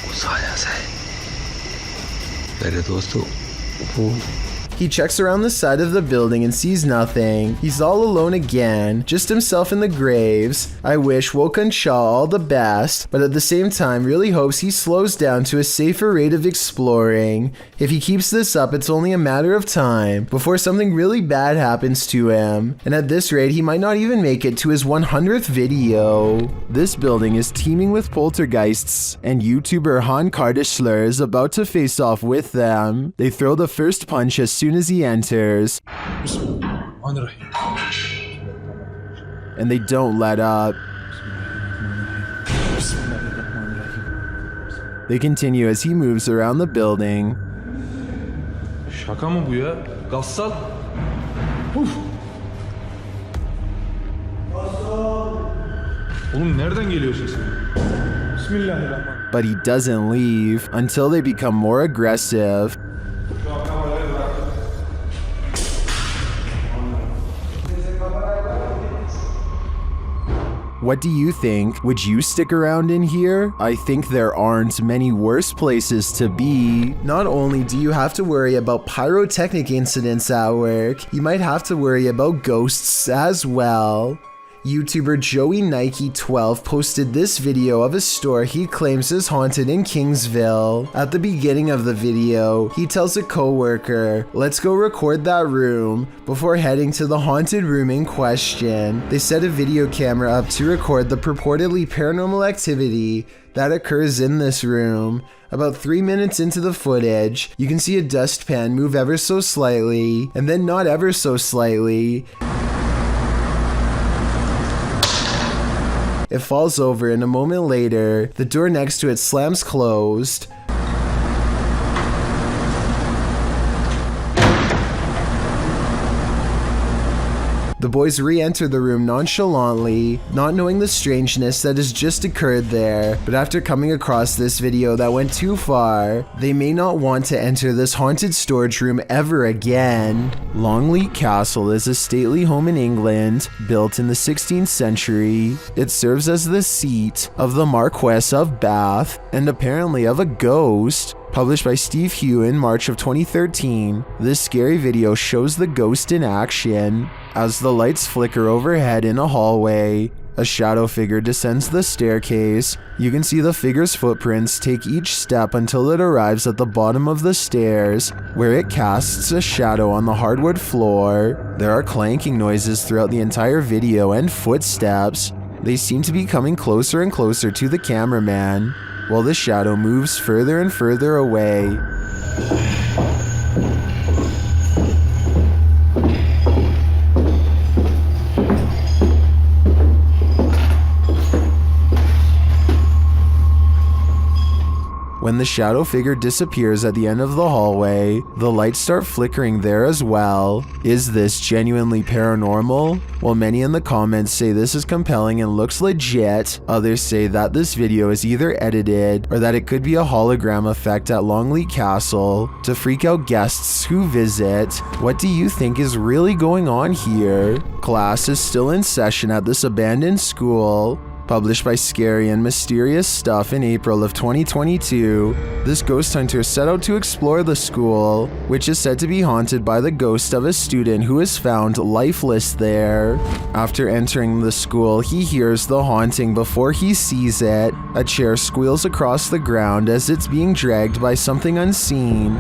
गुस्सा से मेरे दोस्तों वो He checks around the side of the building and sees nothing. He's all alone again, just himself in the graves. I wish Wokun Cha all the best, but at the same time really hopes he slows down to a safer rate of exploring. If he keeps this up, it's only a matter of time before something really bad happens to him. And at this rate, he might not even make it to his 100th video. This building is teeming with poltergeists, and YouTuber Han Kardashler is about to face off with them. They throw the first punch as soon as he enters, and they don't let up. They continue as he moves around the building. Şaka mı bu ya? Gassal. Uf. Oğlum nereden geliyorsun sen? Bismillahirrahmanirrahim. But he doesn't leave until they become more aggressive. What do you think? Would you stick around in here? I think there aren't many worse places to be. Not only do you have to worry about pyrotechnic incidents at work, you might have to worry about ghosts as well. YouTuber Joey Nike 12 posted this video of a store he claims is haunted in Kingsville. At the beginning of the video, he tells a co-worker, "Let's go record that room," before heading to the haunted room in question. They set a video camera up to record the purportedly paranormal activity that occurs in this room. About 3 minutes into the footage, you can see a dustpan move ever so slightly, and then not ever so slightly. It falls over, and a moment later, the door next to it slams closed. The boys re-enter the room nonchalantly, not knowing the strangeness that has just occurred there, but after coming across this video that went too far, they may not want to enter this haunted storage room ever again. Longleat Castle is a stately home in England, built in the 16th century. It serves as the seat of the Marquess of Bath, and apparently of a ghost. Published by Steve Hugh in March of 2013, this scary video shows the ghost in action. As the lights flicker overhead in a hallway, a shadow figure descends the staircase. You can see the figure's footprints take each step until it arrives at the bottom of the stairs, where it casts a shadow on the hardwood floor. There are clanking noises throughout the entire video and footsteps. They seem to be coming closer and closer to the cameraman, while the shadow moves further and further away. When the shadow figure disappears at the end of the hallway, the lights start flickering there as well. Is this genuinely paranormal? While many in the comments say this is compelling and looks legit, others say that this video is either edited or that it could be a hologram effect at Longleat Castle to freak out guests who visit. What do you think is really going on here? Class is still in session at this abandoned school. Published by Scary and Mysterious Stuff in April of 2022, this ghost hunter set out to explore the school, which is said to be haunted by the ghost of a student who is found lifeless there. After entering the school, he hears the haunting before he sees it. A chair squeals across the ground as it's being dragged by something unseen.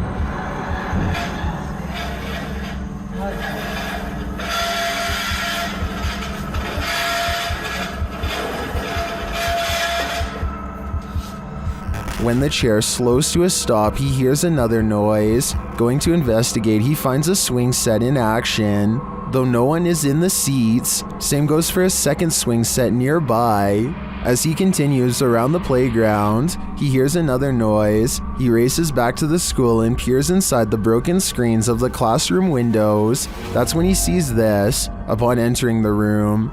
When the chair slows to a stop, he hears another noise. Going to investigate, he finds a swing set in action. Though no one is in the seats, same goes for a second swing set nearby. As he continues around the playground, he hears another noise. He races back to the school and peers inside the broken screens of the classroom windows. That's when he sees this, upon entering the room.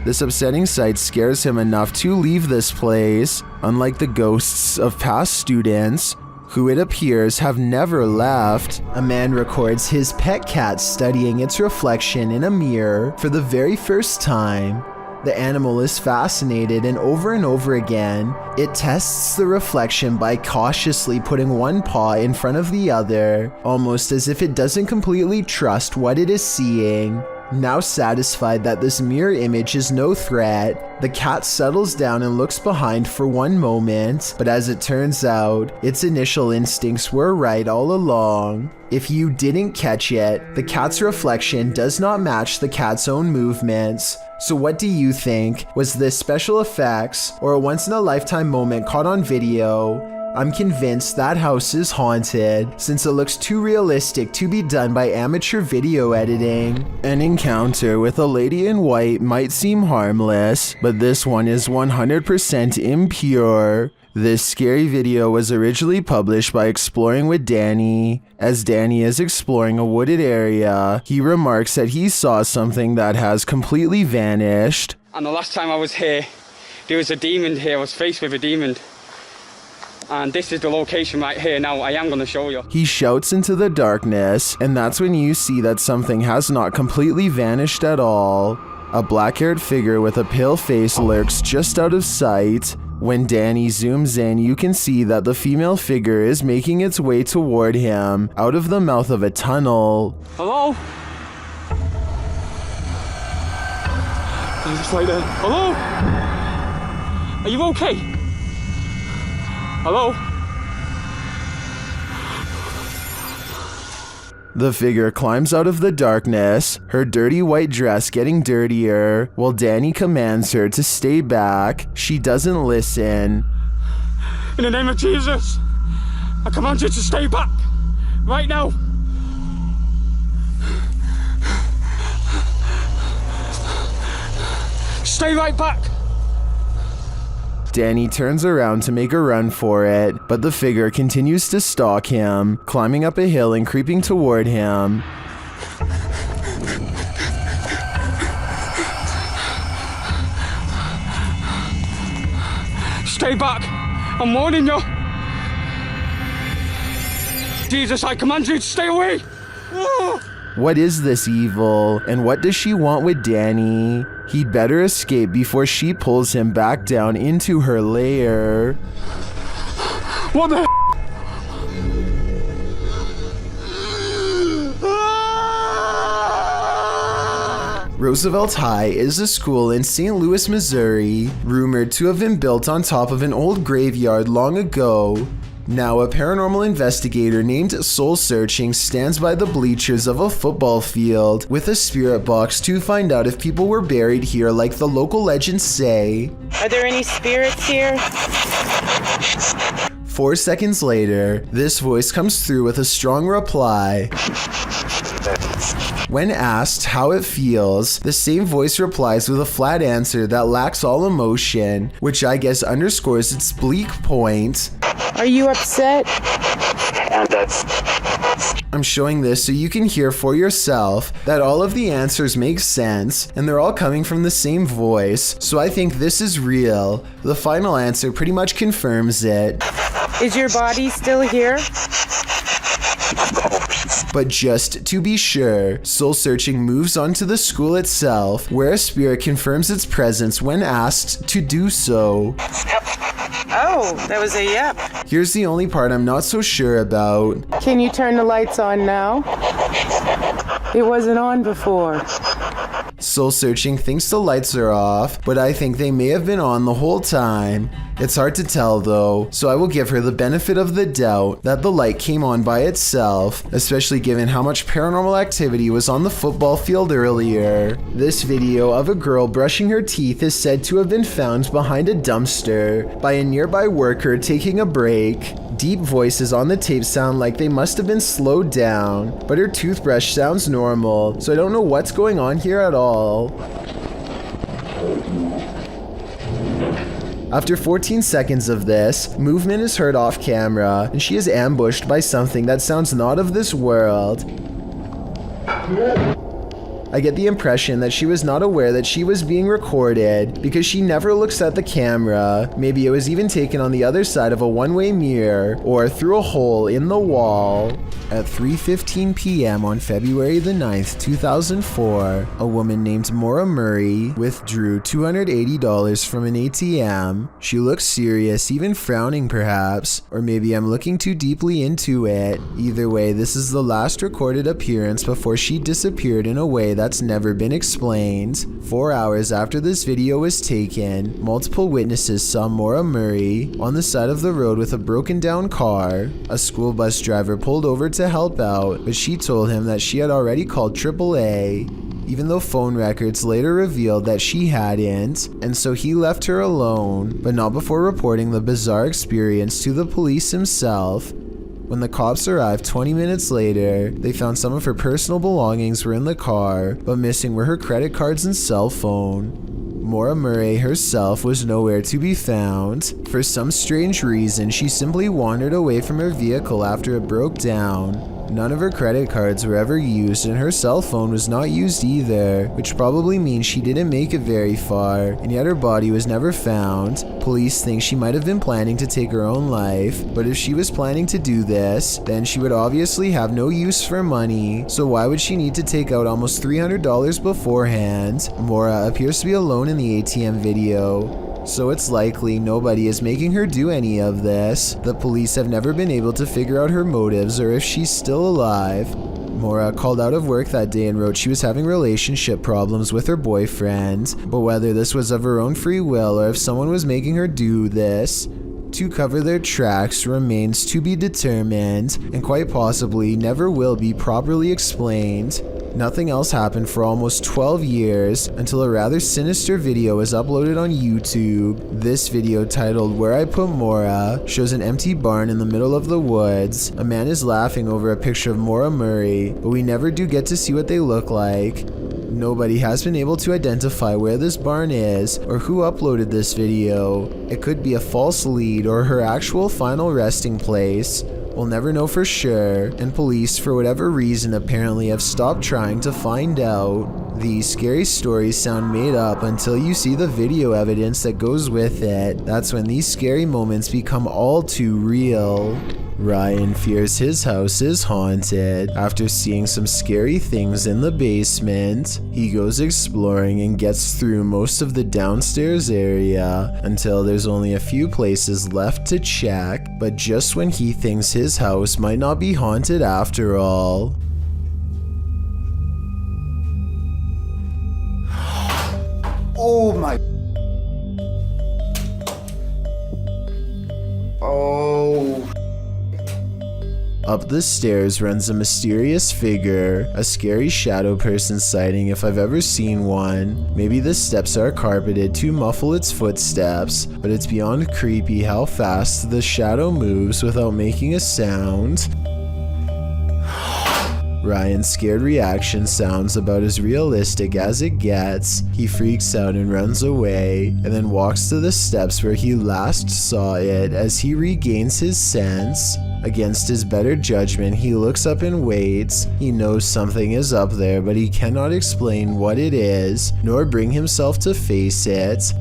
This upsetting sight scares him enough to leave this place, unlike the ghosts of past students, who it appears have never left. A man records his pet cat studying its reflection in a mirror for the very first time. The animal is fascinated, and over again, it tests the reflection by cautiously putting one paw in front of the other, almost as if it doesn't completely trust what it is seeing. Now satisfied that this mirror image is no threat, the cat settles down and looks behind for one moment, but as it turns out, its initial instincts were right all along. If you didn't catch it, the cat's reflection does not match the cat's own movements. So what do you think? Was this special effects or a once-in-a-lifetime moment caught on video? I'm convinced that house is haunted since it looks too realistic to be done by amateur video editing. An encounter with a lady in white might seem harmless, but this one is 100% impure. This scary video was originally published by Exploring with Danny. As Danny is exploring a wooded area, he remarks that he saw something that has completely vanished. And the last time I was here, there was a demon here. I was faced with a demon. And this is the location right here. Now I am going to show you. He shouts into the darkness, and that's when you see that something has not completely vanished at all. A black-haired figure with a pale face lurks just out of sight. When Danny zooms in, you can see that the female figure is making its way toward him out of the mouth of a tunnel. Hello? He's just right there. Hello? Are you okay? Hello? The figure climbs out of the darkness, her dirty white dress getting dirtier, while Danny commands her to stay back. She doesn't listen. In the name of Jesus, I command you to stay back, right now. Stay right back. Danny turns around to make a run for it, but the figure continues to stalk him, climbing up a hill and creeping toward him. Stay back! I'm warning you! Jesus, I command you to stay away! What is this evil, and what does she want with Danny? He'd better escape before she pulls him back down into her lair. What the Roosevelt High is a school in St. Louis, Missouri, rumored to have been built on top of an old graveyard long ago. Now, a paranormal investigator named Soul Searching stands by the bleachers of a football field with a spirit box to find out if people were buried here like the local legends say. Are there any spirits here? 4 seconds later, this voice comes through with a strong reply. When asked how it feels, the same voice replies with a flat answer that lacks all emotion, which I guess underscores its bleak point. Are you upset? I'm showing this so you can hear for yourself that all of the answers make sense and they're all coming from the same voice, so I think this is real. The final answer pretty much confirms it. Is your body still here? But just to be sure, Soul Searching moves on to the school itself, where a spirit confirms its presence when asked to do so. Oh, that was a yep. Here's the only part I'm not so sure about. Can you turn the lights on now? It wasn't on before. Soul Searching thinks the lights are off, but I think they may have been on the whole time. It's hard to tell though, so I will give her the benefit of the doubt that the light came on by itself, especially given how much paranormal activity was on the football field earlier. This video of a girl brushing her teeth is said to have been found behind a dumpster by a nearby worker taking a break. Deep voices on the tape sound like they must have been slowed down, but her toothbrush sounds normal, so I don't know what's going on here at all. After 14 seconds of this, movement is heard off camera, and she is ambushed by something that sounds not of this world. I get the impression that she was not aware that she was being recorded because she never looks at the camera. Maybe it was even taken on the other side of a one-way mirror or through a hole in the wall. At 3:15 p.m. on February the 9th, 2004, a woman named Mora Murray withdrew $280 from an ATM. She looks serious, even frowning perhaps, or maybe I'm looking too deeply into it. Either way, this is the last recorded appearance before she disappeared in a way that's never been explained. 4 hours after this video was taken, multiple witnesses saw Mora Murray on the side of the road with a broken down car. A school bus driver pulled over to help out, but she told him that she had already called AAA. even though phone records later revealed that she hadn't, and so he left her alone, but not before reporting the bizarre experience to the police himself. When the cops arrived 20 minutes later, they found some of her personal belongings were in the car, but missing were her credit cards and cell phone. Mora Murray herself was nowhere to be found. For some strange reason, she simply wandered away from her vehicle after it broke down. None of her credit cards were ever used, and her cell phone was not used either, which probably means she didn't make it very far, and yet her body was never found. Police think she might have been planning to take her own life, but if she was planning to do this, then she would obviously have no use for money, so why would she need to take out almost $300 beforehand? Mora appears to be alone in the ATM video, so it's likely nobody is making her do any of this. The police have never been able to figure out her motives or if she's still alive. Mora called out of work that day and wrote she was having relationship problems with her boyfriend, but whether this was of her own free will or if someone was making her do this to cover their tracks remains to be determined, and quite possibly never will be properly explained. Nothing else happened for almost 12 years until a rather sinister video was uploaded on YouTube. This video, titled "Where I Put Mora," shows an empty barn in the middle of the woods. A man is laughing over a picture of Mora Murray, but we never do get to see what they look like. Nobody has been able to identify where this barn is or who uploaded this video. It could be a false lead or her actual final resting place. We'll never know for sure, and police, for whatever reason, apparently have stopped trying to find out. These scary stories sound made up until you see the video evidence that goes with it. That's when these scary moments become all too real. Ryan fears his house is haunted. After seeing some scary things in the basement, he goes exploring and gets through most of the downstairs area until there's only a few places left to check, but just when he thinks his house might not be haunted after all. Oh my. Oh. Up the stairs runs a mysterious figure, a scary shadow person sighting if I've ever seen one. Maybe the steps are carpeted to muffle its footsteps, but it's beyond creepy how fast the shadow moves without making a sound. Ryan's scared reaction sounds about as realistic as it gets. He freaks out and runs away, and then walks to the steps where he last saw it as he regains his sense. Against his better judgment, he looks up and waits. He knows something is up there, but he cannot explain what it is, nor bring himself to face it.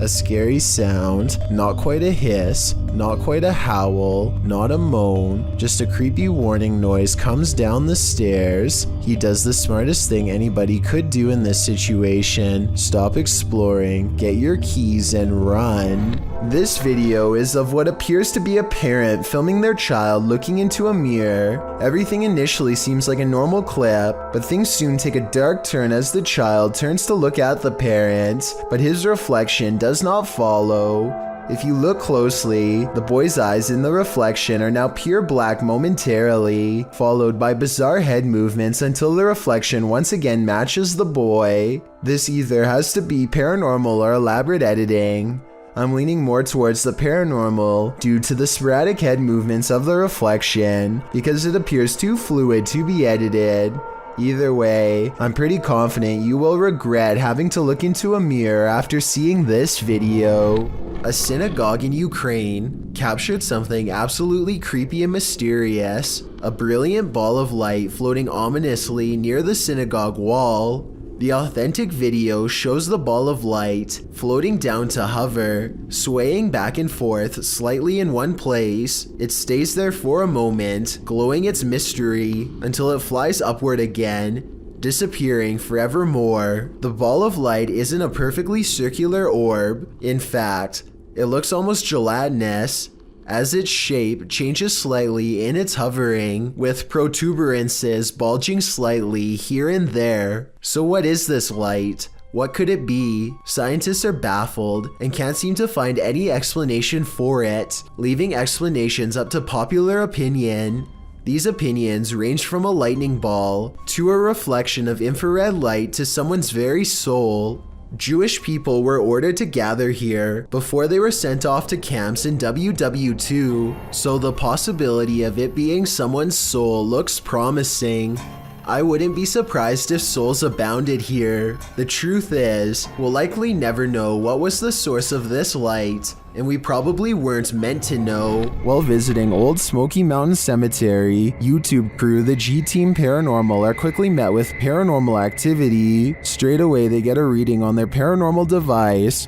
A scary sound, not quite a hiss, not quite a howl, not a moan, just a creepy warning noise comes down the stairs. He does the smartest thing anybody could do in this situation: stop exploring, get your keys, and run. This video is of what appears to be a parent filming their child looking into a mirror. Everything initially seems like a normal clip, but things soon take a dark turn as the child turns to look at the parent, but his reflection does not follow. If you look closely, the boy's eyes in the reflection are now pure black momentarily, followed by bizarre head movements until the reflection once again matches the boy. This either has to be paranormal or elaborate editing. I'm leaning more towards the paranormal due to the sporadic head movements of the reflection, because it appears too fluid to be edited. Either way, I'm pretty confident you will regret having to look into a mirror after seeing this video. A synagogue in Ukraine captured something absolutely creepy and mysterious: a brilliant ball of light floating ominously near the synagogue wall. The authentic video shows the ball of light floating down to hover, swaying back and forth slightly in one place. It stays there for a moment, glowing its mystery, until it flies upward again, disappearing forevermore. The ball of light isn't a perfectly circular orb. In fact, it looks almost gelatinous, as its shape changes slightly in its hovering, with protuberances bulging slightly here and there. So what is this light? What could it be? Scientists are baffled and can't seem to find any explanation for it, leaving explanations up to popular opinion. These opinions range from a lightning ball to a reflection of infrared light to someone's very soul. Jewish people were ordered to gather here before they were sent off to camps in WW2, so the possibility of it being someone's soul looks promising. I wouldn't be surprised if souls abounded here. The truth is, we'll likely never know what was the source of this light, and we probably weren't meant to know. While visiting Old Smoky Mountain Cemetery, YouTube crew the G-Team Paranormal are quickly met with paranormal activity. Straight away they get a reading on their paranormal device.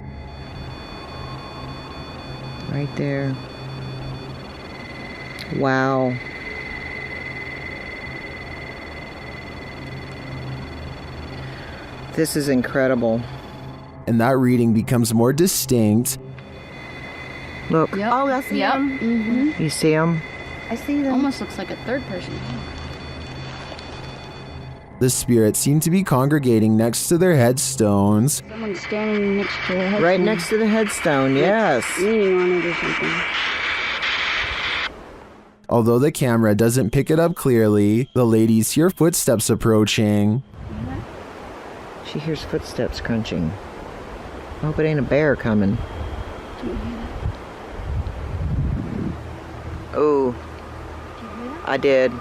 Right there. Wow. This is incredible. And that reading becomes more distinct. Look. Yep. Oh, I see them. Mm-hmm. You see them? I see them. Almost looks like a third person. The spirits seem to be congregating next to their headstones. Someone's standing next to the headstone. Right next to the headstone, yes. Leaning on it or something. Although the camera doesn't pick it up clearly, the ladies hear footsteps approaching. She hears footsteps crunching. I hope it ain't a bear coming. Oh, I did.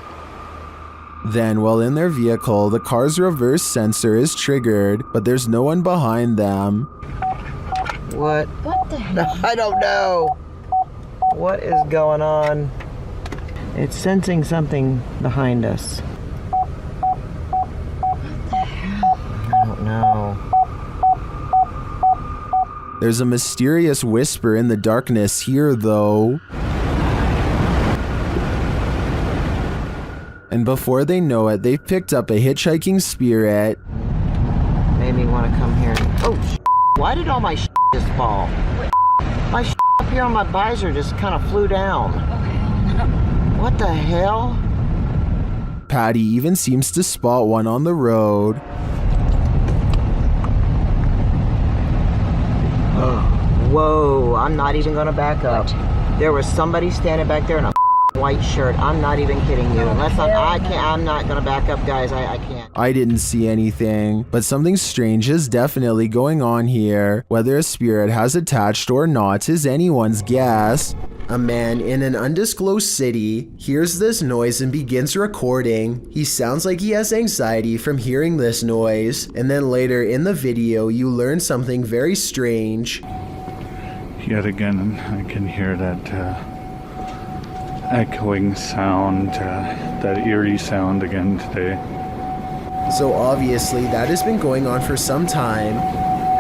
Then, while in their vehicle, the car's reverse sensor is triggered, but there's no one behind them. What? What the hell? I don't know. What is going on? It's sensing something behind us. No. There's a mysterious whisper in the darkness here, though. And before they know it, they've picked up a hitchhiking spirit. Made me want to come here. Oh, why did all my just fall? My up here on my visor just kind of flew down. What the hell? Patty even seems to spot one on the road. Whoa, I'm not even gonna back up. There was somebody standing back there in a white shirt. I'm not even kidding you. Unless I'm not gonna back up, guys. I can't. I didn't see anything, but something strange is definitely going on here. Whether a spirit has attached or not is anyone's guess. A man in an undisclosed city hears this noise and begins recording. He sounds like he has anxiety from hearing this noise, and then later in the video you learn something very strange. Yet again, I can hear that echoing sound, that eerie sound again today. So obviously that has been going on for some time.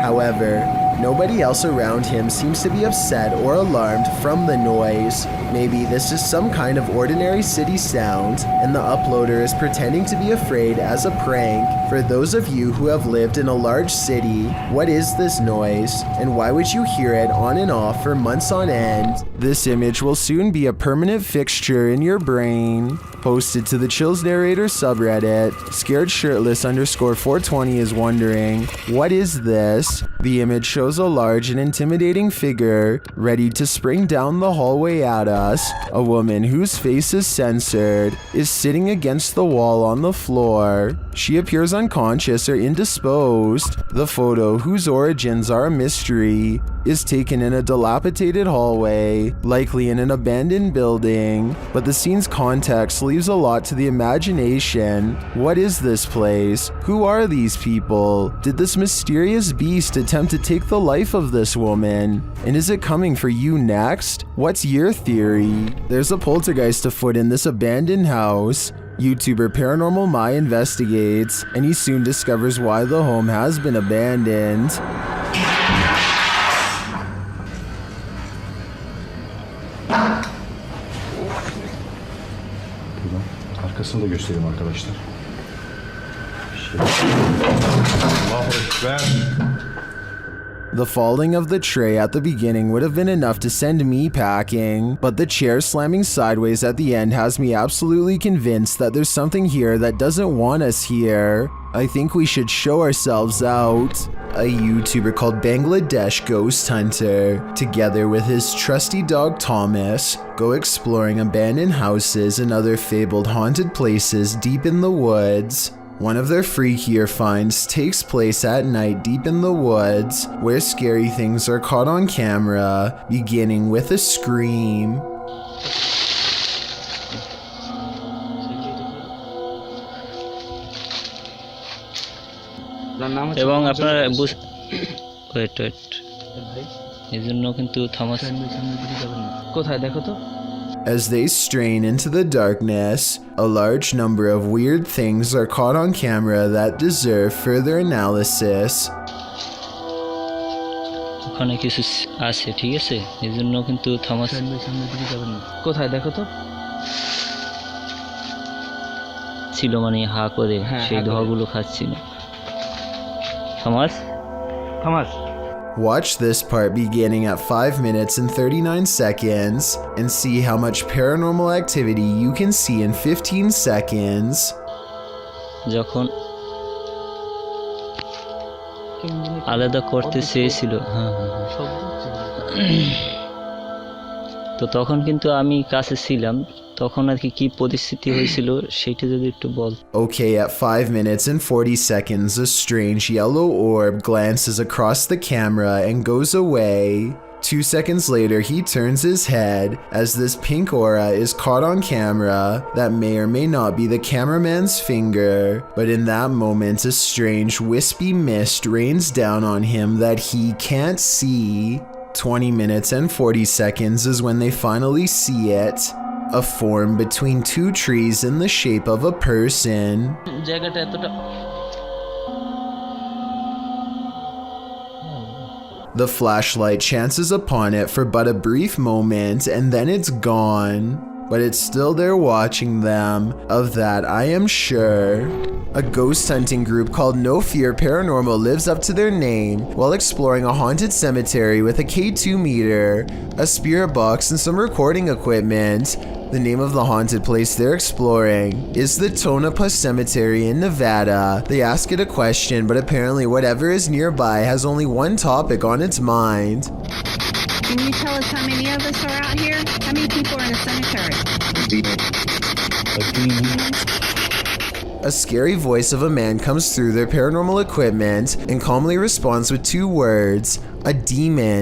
However, nobody else around him seems to be upset or alarmed from the noise. Maybe this is some kind of ordinary city sound, and the uploader is pretending to be afraid as a prank. For those of you who have lived in a large city, what is this noise, and why would you hear it on and off for months on end? This image will soon be a permanent fixture in your brain. Posted to the Chills Narrator subreddit, scaredshirtless_420 is wondering, what is this? The image shows a large and intimidating figure ready to spring down the hallway at us. A woman whose face is censored is sitting against the wall on the floor. She appears unconscious or indisposed. The photo, whose origins are a mystery, is taken in a dilapidated hallway, likely in an abandoned building, but the scene's context leaves a lot to the imagination. What is this place? Who are these people? Did this mysterious beast attempt to take the life of this woman? And is it coming for you next? What's your theory? There's a poltergeist afoot in this abandoned house. YouTuber Paranormal Mai investigates, and he soon discovers why the home has been abandoned. Arkasını da göstereyim arkadaşlar. Allahu Ekber. The falling of the tray at the beginning would have been enough to send me packing, but the chair slamming sideways at the end has me absolutely convinced that there's something here that doesn't want us here. I think we should show ourselves out. A YouTuber called Bangladesh Ghost Hunter, together with his trusty dog Thomas, go exploring abandoned houses and other fabled haunted places deep in the woods. One of their freakier finds takes place at night deep in the woods, where scary things are caught on camera, beginning with a scream. এবং আপনারা wait এই জন্য কিন্তু Thomas কোথায় দেখো তো। As they strain into the darkness, a large number of weird things are caught on camera that deserve further analysis. ওখানে কিছু আছে, ঠিক আছে, এই জন্য কিন্তু থমাস কোথায় দেখো তো ছিল, মানে হা করে সেই ধোঁয়াগুলো খাচ্ছিল। Thomas. Watch this part beginning at 5 minutes and 39 seconds and see how much paranormal activity you can see in 15 seconds. যখন আলাদা করতে চেয়েছিল, তো তখন কিন্তু আমি কাছে ছিলাম, তখন আর কি পরিস্থিতি হয়েছিল সেটা যদি একটু বল। Okay, at 5 minutes and 40 seconds, a strange yellow orb glances across the camera and goes away. 2 seconds later, he turns his head as this pink aura is caught on camera that may or may not be the cameraman's finger, but in that moment, a strange wispy mist rains down on him that he can't see. 20 minutes and 40 seconds is when they finally see it. A form between two trees in the shape of a person. The flashlight chances upon it for but a brief moment and then it's gone. But it's still there watching them, of that I am sure. A ghost hunting group called No Fear Paranormal lives up to their name while exploring a haunted cemetery with a K2 meter, a spirit box and some recording equipment. The name of the haunted place they're exploring is the Tonopah Cemetery in Nevada. They ask it a question, but apparently whatever is nearby has only one topic on its mind. Can you tell us how many of us are out here? How many people are in the cemetery? A scary voice of a man comes through their paranormal equipment and calmly responds with 2 words, a demon.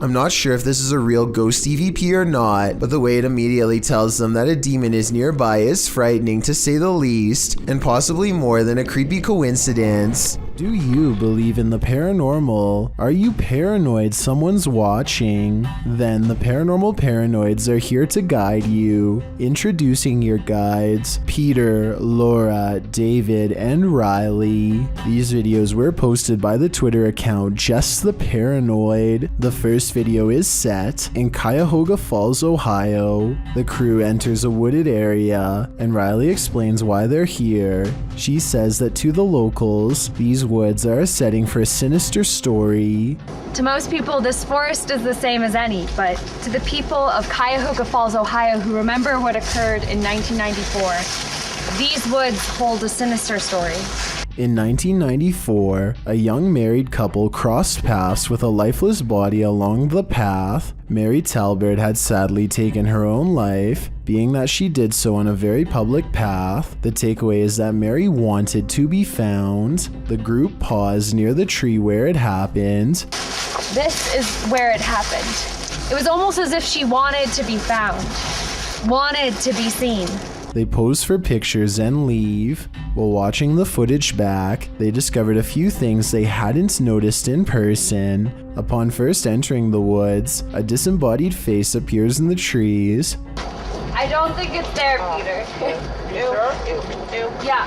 I'm not sure if this is a real ghost EVP or not, but the way it immediately tells them that a demon is nearby is frightening to say the least, and possibly more than a creepy coincidence. Do you believe in the paranormal? Are you paranoid someone's watching? Then the paranormal paranoids are here to guide you. Introducing your guides, Peter, Laura, David, and Riley. These videos were posted by the Twitter account Just the Paranoid. The first video is set in Cuyahoga Falls, Ohio. The crew enters a wooded area, and Riley explains why they're here. She says that to the locals, these woods are a setting for a sinister story. To most people, this forest is the same as any, but to the people of Cuyahoga Falls, Ohio, who remember what occurred in 1994, these woods hold a sinister story. In 1994, a young married couple crossed paths with a lifeless body along the path. Mary Talbert had sadly taken her own life, being that she did so on a very public path. The takeaway is that Mary wanted to be found. The group paused near the tree where it happened. This is where it happened. It was almost as if she wanted to be found, wanted to be seen. They pose for pictures and leave. While watching the footage back, they discovered a few things they hadn't noticed in person. Upon first entering the woods, a disembodied face appears in the trees. I don't think it's there, Peter. Yeah.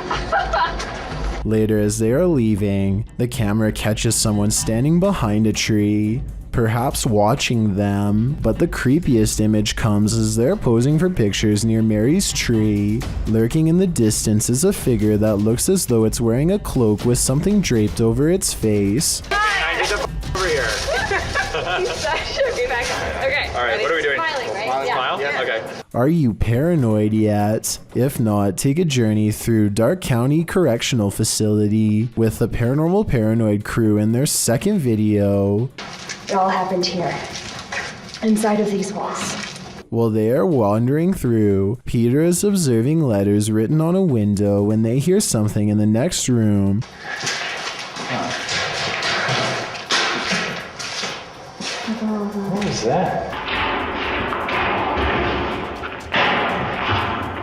Later, as they are leaving, the camera catches someone standing behind a tree, perhaps watching them, but the creepiest image comes as they're posing for pictures near Mary's tree. Lurking in the distance is a figure that looks as though it's wearing a cloak with something draped over its face. Shook me back up. Okay. All right, ready? what are we doing? Smiling, right? Smile? Yeah. Okay. Are you paranoid yet? If not, take a journey through Dark County Correctional Facility with the Paranormal Paranoid crew in their second video. It all happened here, inside of these walls. While they are wandering through, Peter is observing letters written on a window when they hear something in the next room. What is that?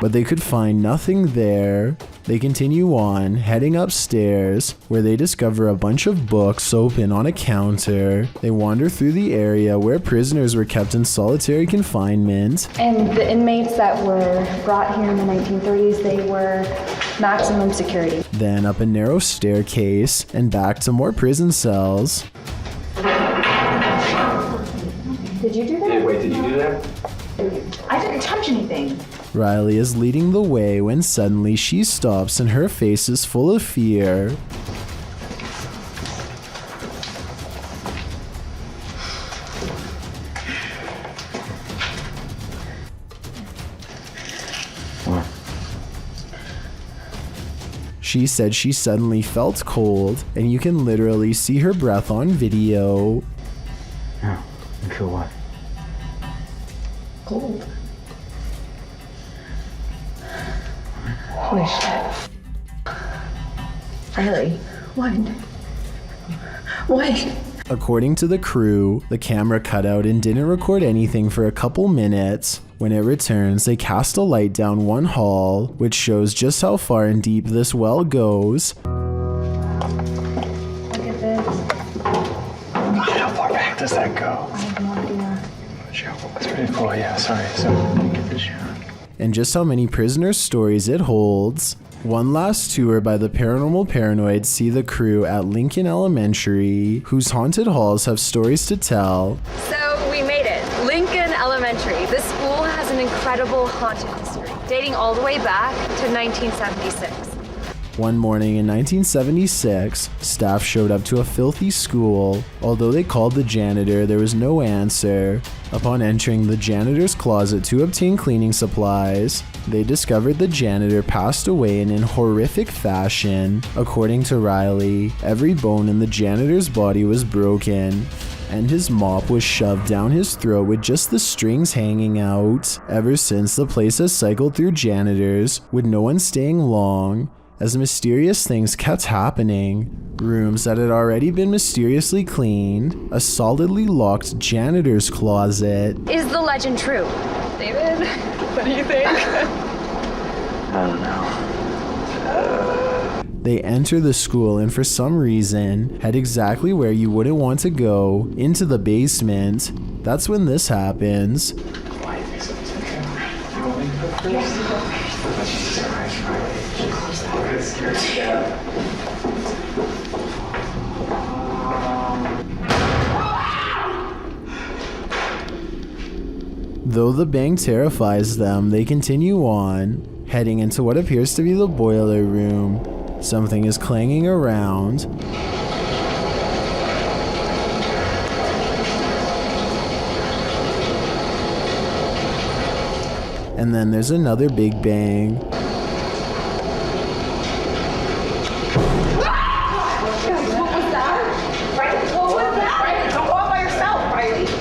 But they could find nothing there. They continue on, heading upstairs, where they discover a bunch of books open on a counter. They wander through the area where prisoners were kept in solitary confinement. And the inmates that were brought here in the 1930s, they were maximum security. Then up a narrow staircase and back to more prison cells. Did you do that? Wait, did you do that? I didn't touch anything. Riley is leading the way when suddenly she stops and her face is full of fear. She said she suddenly felt cold, and you can literally see her breath on video. Oh, you feel what? Cold. Holy shit. Riley, what? What? According to the crew, the camera cut out and didn't record anything for a couple minutes. When it returns, they cast a light down one hall, which shows just how far and deep this well goes. Look at this. How far back does that go? I have no idea. That's pretty cool, yeah, sorry. So, get this shot. And just how many prisoner stories it holds. One last tour by the Paranormal Paranoids see the crew at Lincoln Elementary, whose haunted halls have stories to tell. So we made it. Lincoln Elementary. This school has an incredible haunted history, dating all the way back to 1976. One morning in 1976, staff showed up to a filthy school. Although they called the janitor, there was no answer. Upon entering the janitor's closet to obtain cleaning supplies, they discovered the janitor passed away in horrific fashion. According to Riley, every bone in the janitor's body was broken, and his mop was shoved down his throat with just the strings hanging out. Ever since, the place has cycled through janitors, with no one staying long, as mysterious things kept happening. Rooms that had already been mysteriously cleaned, a solidly locked janitor's closet. Is the legend true? David, what do you think? I don't know. They enter the school and for some reason head exactly where you wouldn't want to go, into the basement. That's when this happens. Though the bang terrifies them, they continue on, heading into what appears to be the boiler room. Something is clanging around. And then there's another big bang.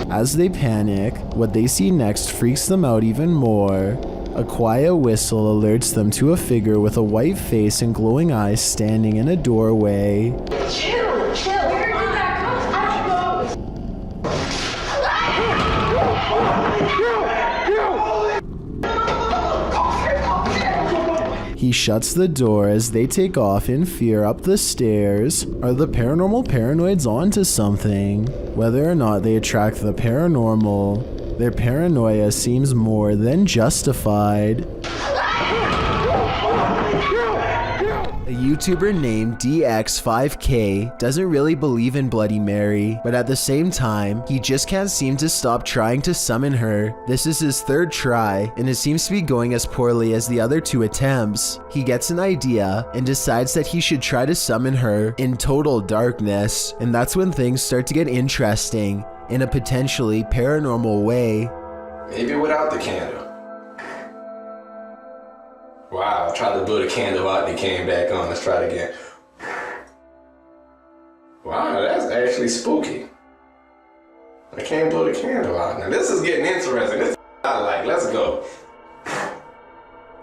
As they panic, what they see next freaks them out even more. A quiet whistle alerts them to a figure with a white face and glowing eyes standing in a doorway. Chill. Where did that come from? I don't know. He shuts the door as they take off in fear up the stairs. Are the paranormal paranoids onto something? Whether or not they attract the paranormal, their paranoia seems more than justified. A YouTuber named DX5K doesn't really believe in Bloody Mary, but at the same time, he just can't seem to stop trying to summon her. This is his third try, and it seems to be going as poorly as the other two attempts. He gets an idea and decides that he should try to summon her in total darkness, and that's when things start to get interesting. in a potentially paranormal way. Maybe without the candle. Wow, I tried to blow the candle out and it came back on. Let's try it again. Wow, that's actually spooky. I can't blow the candle out. Now this is getting interesting. This is I like. Let's go.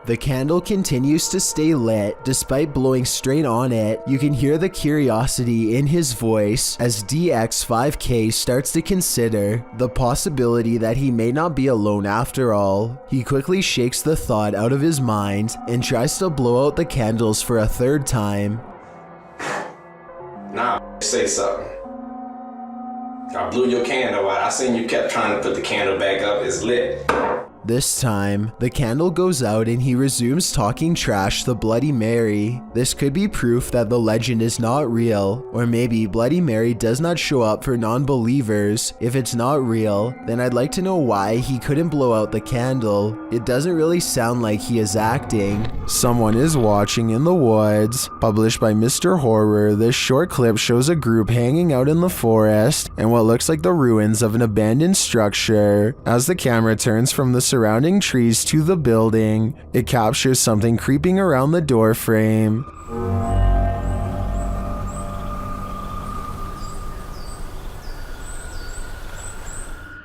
The candle continues to stay lit despite blowing straight on it. You can hear the curiosity in his voice as DX5K starts to consider the possibility that he may not be alone after all. He quickly shakes the thought out of his mind and tries to blow out the candles for a third time. Nah, say something. I blew your candle out. I seen you kept trying to put the candle back up. It's lit. This time, the candle goes out and he resumes talking trash to Bloody Mary. This could be proof that the legend is not real, or maybe Bloody Mary does not show up for non-believers. If it's not real, then I'd like to know why he couldn't blow out the candle. It doesn't really sound like he is acting. Someone is watching in the woods. Published by Mr. Horror, this short clip shows a group hanging out in the forest and what looks like the ruins of an abandoned structure. As the camera turns from the surrounding trees to the building, it captures something creeping around the door frame.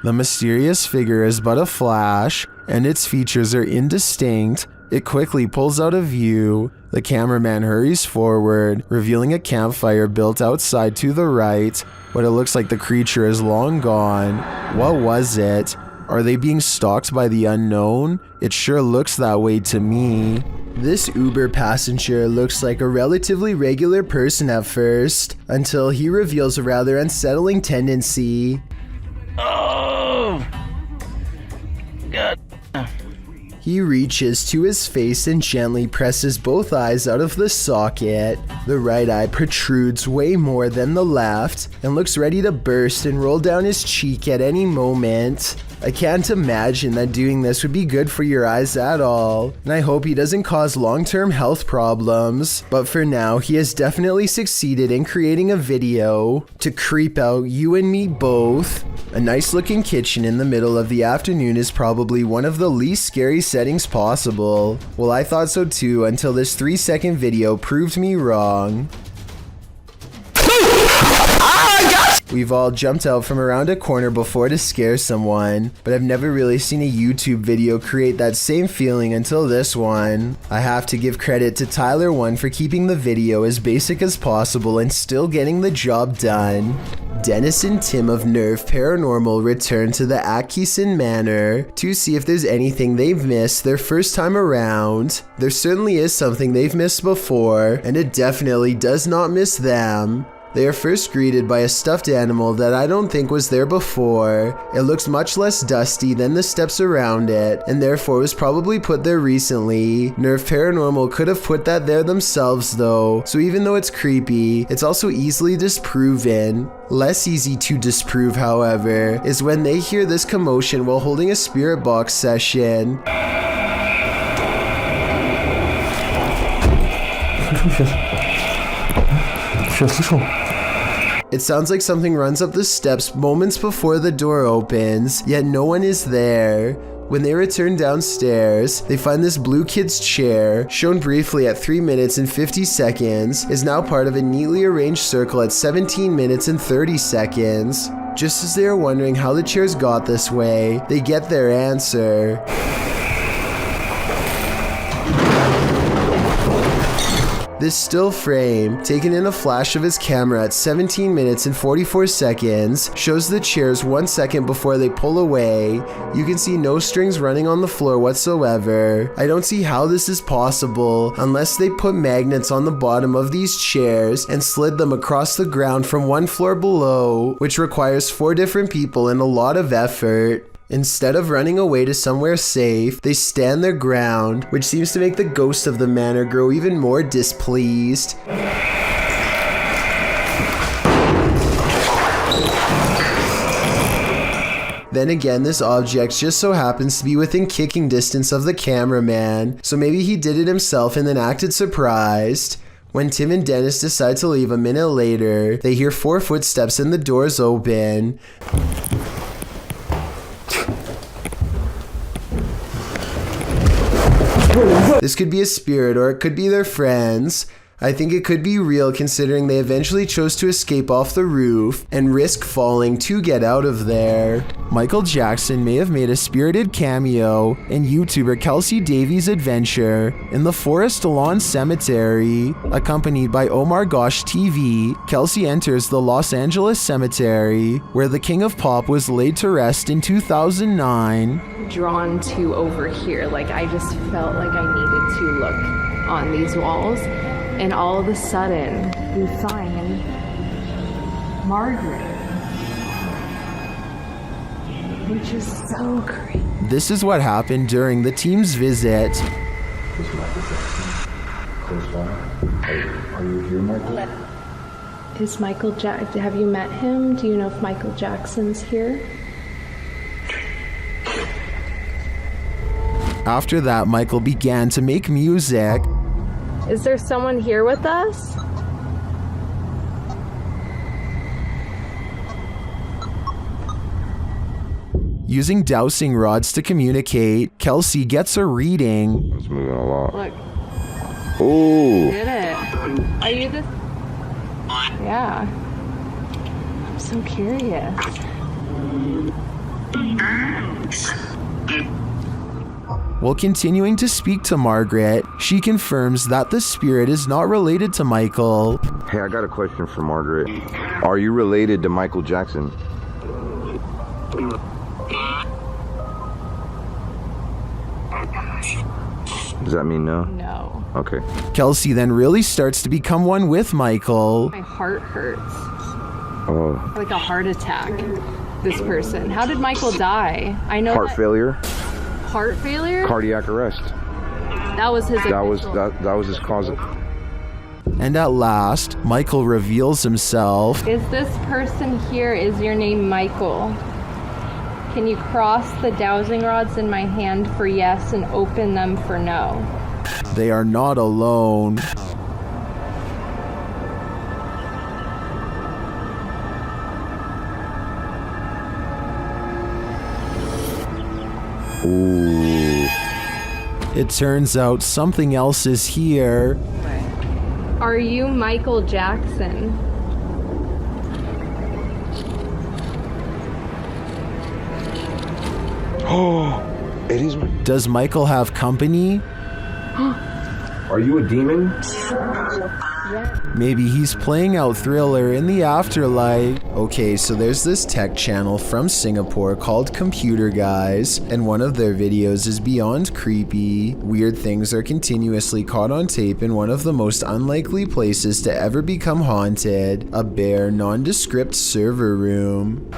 The mysterious figure is but a flash, and its features are indistinct. It quickly pulls out of view. The cameraman hurries forward, revealing a campfire built outside to the right, but it looks like the creature is long gone. What was it? Are they being stalked by the unknown? It sure looks that way to me. This Uber passenger looks like a relatively regular person at first, until he reveals a rather unsettling tendency. Oh! God. He reaches to his face and gently presses both eyes out of the socket. The right eye protrudes way more than the left and looks ready to burst and roll down his cheek at any moment. I can't imagine that doing this would be good for your eyes at all, and I hope he doesn't cause long-term health problems. But for now, he has definitely succeeded in creating a video to creep out you and me both. A nice looking kitchen in the middle of the afternoon is probably one of the least scary settings possible. Well, I thought so too until this 3-second video proved me wrong. We've all jumped out from around a corner before to scare someone, but I've never really seen a YouTube video create that same feeling until this one. I have to give credit to Tyler1 for keeping the video as basic as possible and still getting the job done. Dennis and Tim of Nerve Paranormal return to the Atkinson Manor to see if there's anything they've missed their first time around. There certainly is something they've missed before, and it definitely does not miss them. They are first greeted by a stuffed animal that I don't think was there before. It looks much less dusty than the steps around it, and therefore was probably put there recently. Nerve Paranormal could have put that there themselves though, so even though it's creepy, it's also easily disproven. Less easy to disprove, however, is when they hear this commotion while holding a spirit box session. It sounds like something runs up the steps moments before the door opens, yet no one is there. When they return downstairs, they find this blue kid's chair, shown briefly at 3 minutes and 50 seconds, is now part of a neatly arranged circle at 17 minutes and 30 seconds. Just as they are wondering how the chairs got this way, they get their answer. This still frame, taken in a flash of his camera at 17 minutes and 44 seconds, shows the chairs 1 second before they pull away. You can see no strings running on the floor whatsoever. I don't see how this is possible unless they put magnets on the bottom of these chairs and slid them across the ground from one floor below, which requires 4 different people and a lot of effort. Instead of running away to somewhere safe, they stand their ground, which seems to make the ghost of the manor grow even more displeased. Then again, this object just so happens to be within kicking distance of the cameraman, so maybe he did it himself and then acted surprised. When Tim and Dennis decide to leave a minute later, they hear 4 footsteps and the doors open. This could be a spirit or it could be their friends. I think it could be real considering they eventually chose to escape off the roof and risk falling to get out of there. Michael Jackson may have made a spirited cameo in YouTuber Kelsey Davies' adventure in the Forest Lawn Cemetery. Accompanied by Omar Gosh TV, Kelsey enters the Los Angeles Cemetery, where the King of Pop was laid to rest in 2009. Drawn to over here, like I just felt like I needed to look on these walls. And all of a sudden, we find Margaret, which is so creepy. This is what happened during the team's visit. Close by. Are you here, Michael? Is Michael have you met him? Do you know if Michael Jackson's here? After that, Michael began to make music. Is there someone here with us? Using dowsing rods to communicate, Kelsey gets a reading. It's moving a lot. Look. Ooh. Did it? Are you this? Yeah. I'm so curious. While continuing to speak to Margaret, she confirms that the spirit is not related to Michael. Hey, I got a question for Margaret. Are you related to Michael Jackson? Does that mean no? No. Okay. Kelsey then really starts to become one with Michael. My heart hurts. Oh. Like a heart attack. This person. How did Michael die? I know. Heart failure? Heart failure? Cardiac arrest. That was his. That was his cause. And at last, Michael reveals himself. Is this person here, is your name Michael? Can you cross the dowsing rods in my hand for yes and open them for no? They are not alone. Ooh. It turns out something else is here. Are you Michael Jackson? Oh, it is. Does Michael have company? Are you a demon? Maybe he's playing out Thriller in the afterlife. Okay, so there's this tech channel from Singapore called Computer Guys, and one of their videos is beyond creepy. Weird things are continuously caught on tape in one of the most unlikely places to ever become haunted, a bare, nondescript server room.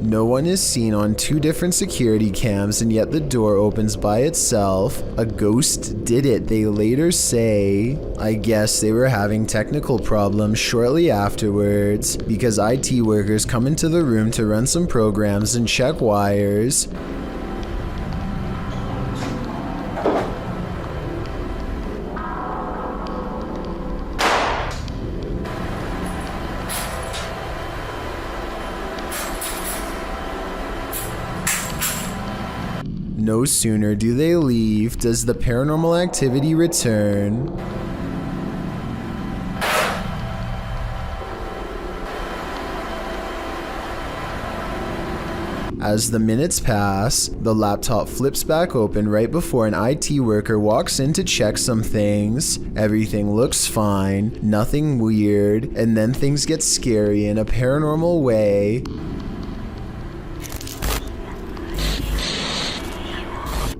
No one is seen on 2 different security cams, and yet the door opens by itself. A ghost did it, they later say. I guess they were having technical problems shortly afterwards, because IT workers come into the room to run some programs and check wires. No sooner do they leave does the paranormal activity return. As the minutes pass, the laptop flips back open right before an IT worker walks in to check some things. Everything looks fine, nothing weird, and then things get scary in a paranormal way.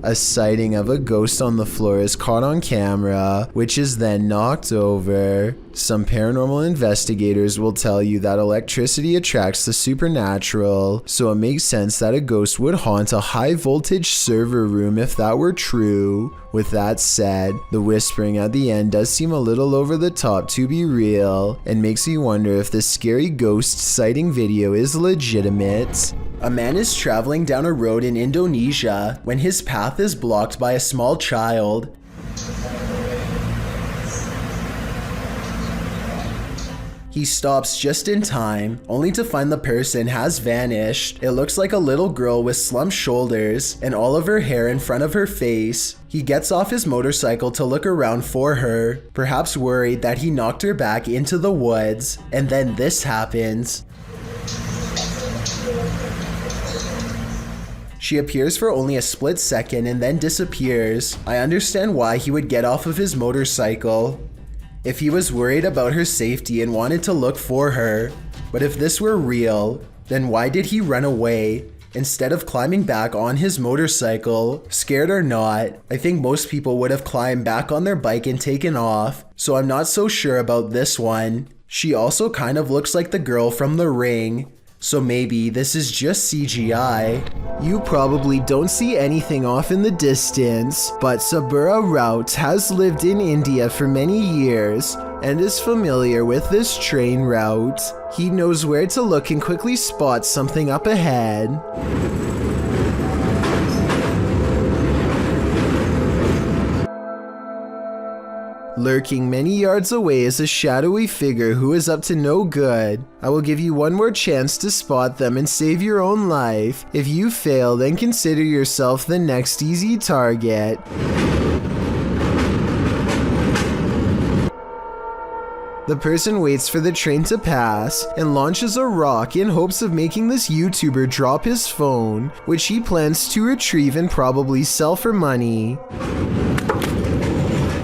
A sighting of a ghost on the floor is caught on camera, which is then knocked over. Some paranormal investigators will tell you that electricity attracts the supernatural, so it makes sense that a ghost would haunt a high voltage server room if that were true. With that said, the whispering at the end does seem a little over the top to be real, and makes me wonder if this scary ghost sighting video is legitimate. A man is traveling down a road in Indonesia when his path is blocked by a small child. He stops just in time, only to find the person has vanished. It looks like a little girl with slumped shoulders and all of her hair in front of her face. He gets off his motorcycle to look around for her, perhaps worried that he knocked her back into the woods, and then this happens. She appears for only a split second and then disappears. I understand why he would get off of his motorcycle. If he was worried about her safety and wanted to look for her. But if this were real, then why did he run away instead of climbing back on his motorcycle? Scared or not, I think most people would have climbed back on their bike and taken off, so I'm not so sure about this one. She also kind of looks like the girl from The Ring, so maybe this is just CGI. You probably don't see anything off in the distance, but Sabura Rout has lived in India for many years and is familiar with this train route. He knows where to look and quickly spots something up ahead. Lurking many yards away is a shadowy figure who is up to no good. I will give you one more chance to spot them and save your own life. If you fail, then consider yourself the next easy target. The person waits for the train to pass and launches a rock in hopes of making this YouTuber drop his phone, which he plans to retrieve and probably sell for money.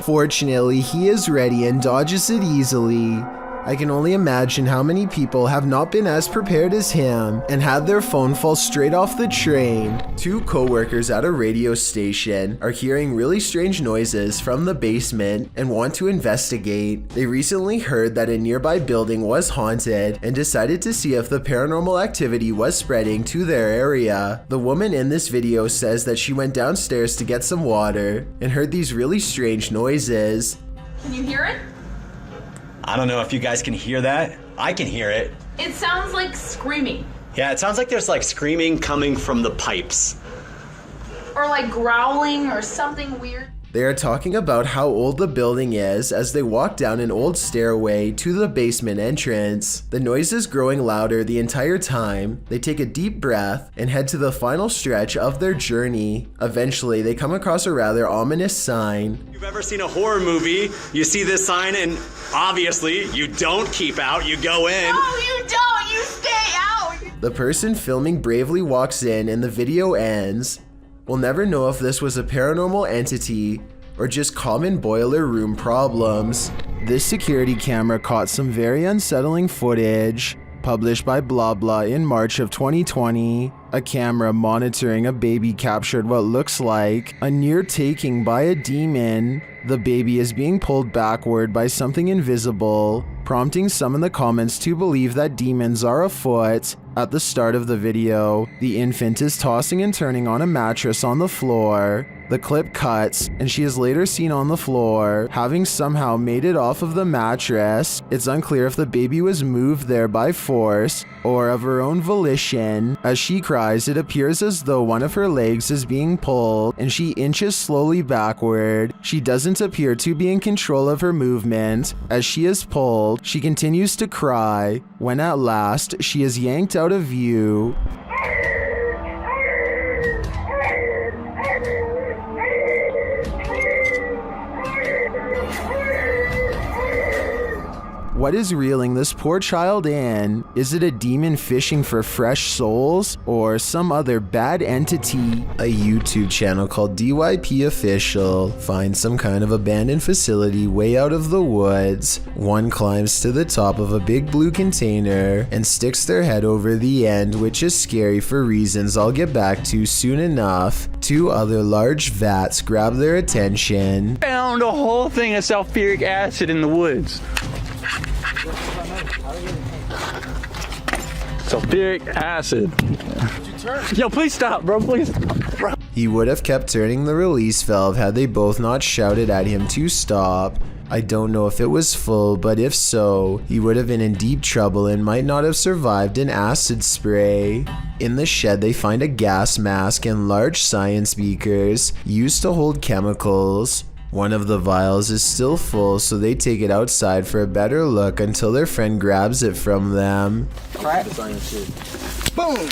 Fortunately, he is ready and dodges it easily. I can only imagine how many people have not been as prepared as him and had their phone fall straight off the train. Two co-workers at a radio station are hearing really strange noises from the basement and want to investigate. They recently heard that a nearby building was haunted and decided to see if the paranormal activity was spreading to their area. The woman in this video says that she went downstairs to get some water and heard these really strange noises. Can you hear it? I don't know if you guys can hear that. I can hear it. It sounds like screaming. Yeah, it sounds like there's like screaming coming from the pipes. Or like growling or something weird. They are talking about how old the building is as they walk down an old stairway to the basement entrance. The noise is growing louder the entire time. They take a deep breath and head to the final stretch of their journey. Eventually, they come across a rather ominous sign. If you've ever seen a horror movie, you see this sign and obviously you don't keep out, you go in. No, you don't, you stay out. The person filming bravely walks in and the video ends. We'll never know if this was a paranormal entity or just common boiler room problems. This security camera caught some very unsettling footage. Published by Blah Blah in March of 2020, a camera monitoring a baby captured what looks like a near taking by a demon. The baby is being pulled backward by something invisible, prompting some in the comments to believe that demons are afoot. At the start of the video, the infant is tossing and turning on a mattress on the floor. The clip cuts, and she is later seen on the floor, having somehow made it off of the mattress. It's unclear if the baby was moved there by force or of her own volition. As she cries, it appears as though one of her legs is being pulled, and she inches slowly backward. She doesn't appear to be in control of her movement. As she is pulled, she continues to cry, when at last she is yanked out of view. What is reeling this poor child in? Is it a demon fishing for fresh souls or some other bad entity? A YouTube channel called DYP Official finds some kind of abandoned facility way out of the woods. One climbs to the top of a big blue container and sticks their head over the end, which is scary for reasons I'll get back to soon enough. Two other large vats grab their attention. Found a whole thing of sulfuric acid in the woods. Sulfuric acid. Yo, please stop, bro. Please stop, bro. He would have kept turning the release valve had they both not shouted at him to stop. I don't know if it was full, but if so, he would have been in deep trouble and might not have survived an acid spray. In the shed, they find a gas mask and large science beakers used to hold chemicals. One of the vials is still full, so they take it outside for a better look until their friend grabs it from them. Boom!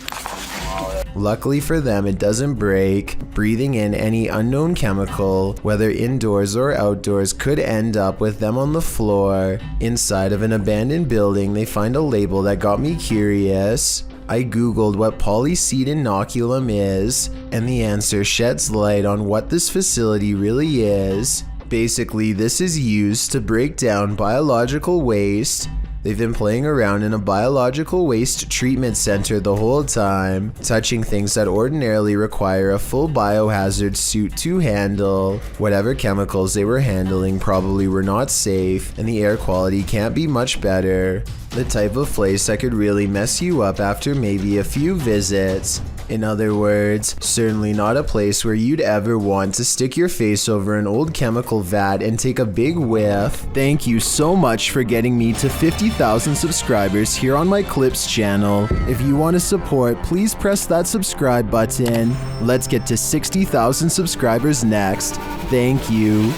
Luckily for them, it doesn't break. Breathing in any unknown chemical, whether indoors or outdoors, could end up with them on the floor. Inside of an abandoned building, they find a label that got me curious. I googled what polyseed inoculum is, and the answer sheds light on what this facility really is. Basically, this is used to break down biological waste. They've been playing around in a biological waste treatment center the whole time, touching things that ordinarily require a full biohazard suit to handle. Whatever chemicals they were handling probably were not safe, and the air quality can't be much better. The type of place that could really mess you up after maybe a few visits. In other words, certainly not a place where you'd ever want to stick your face over an old chemical vat and take a big whiff. Thank you so much for getting me to 50,000 subscribers here on my Clips channel. If you want to support, please press that subscribe button. Let's get to 60,000 subscribers next. Thank you.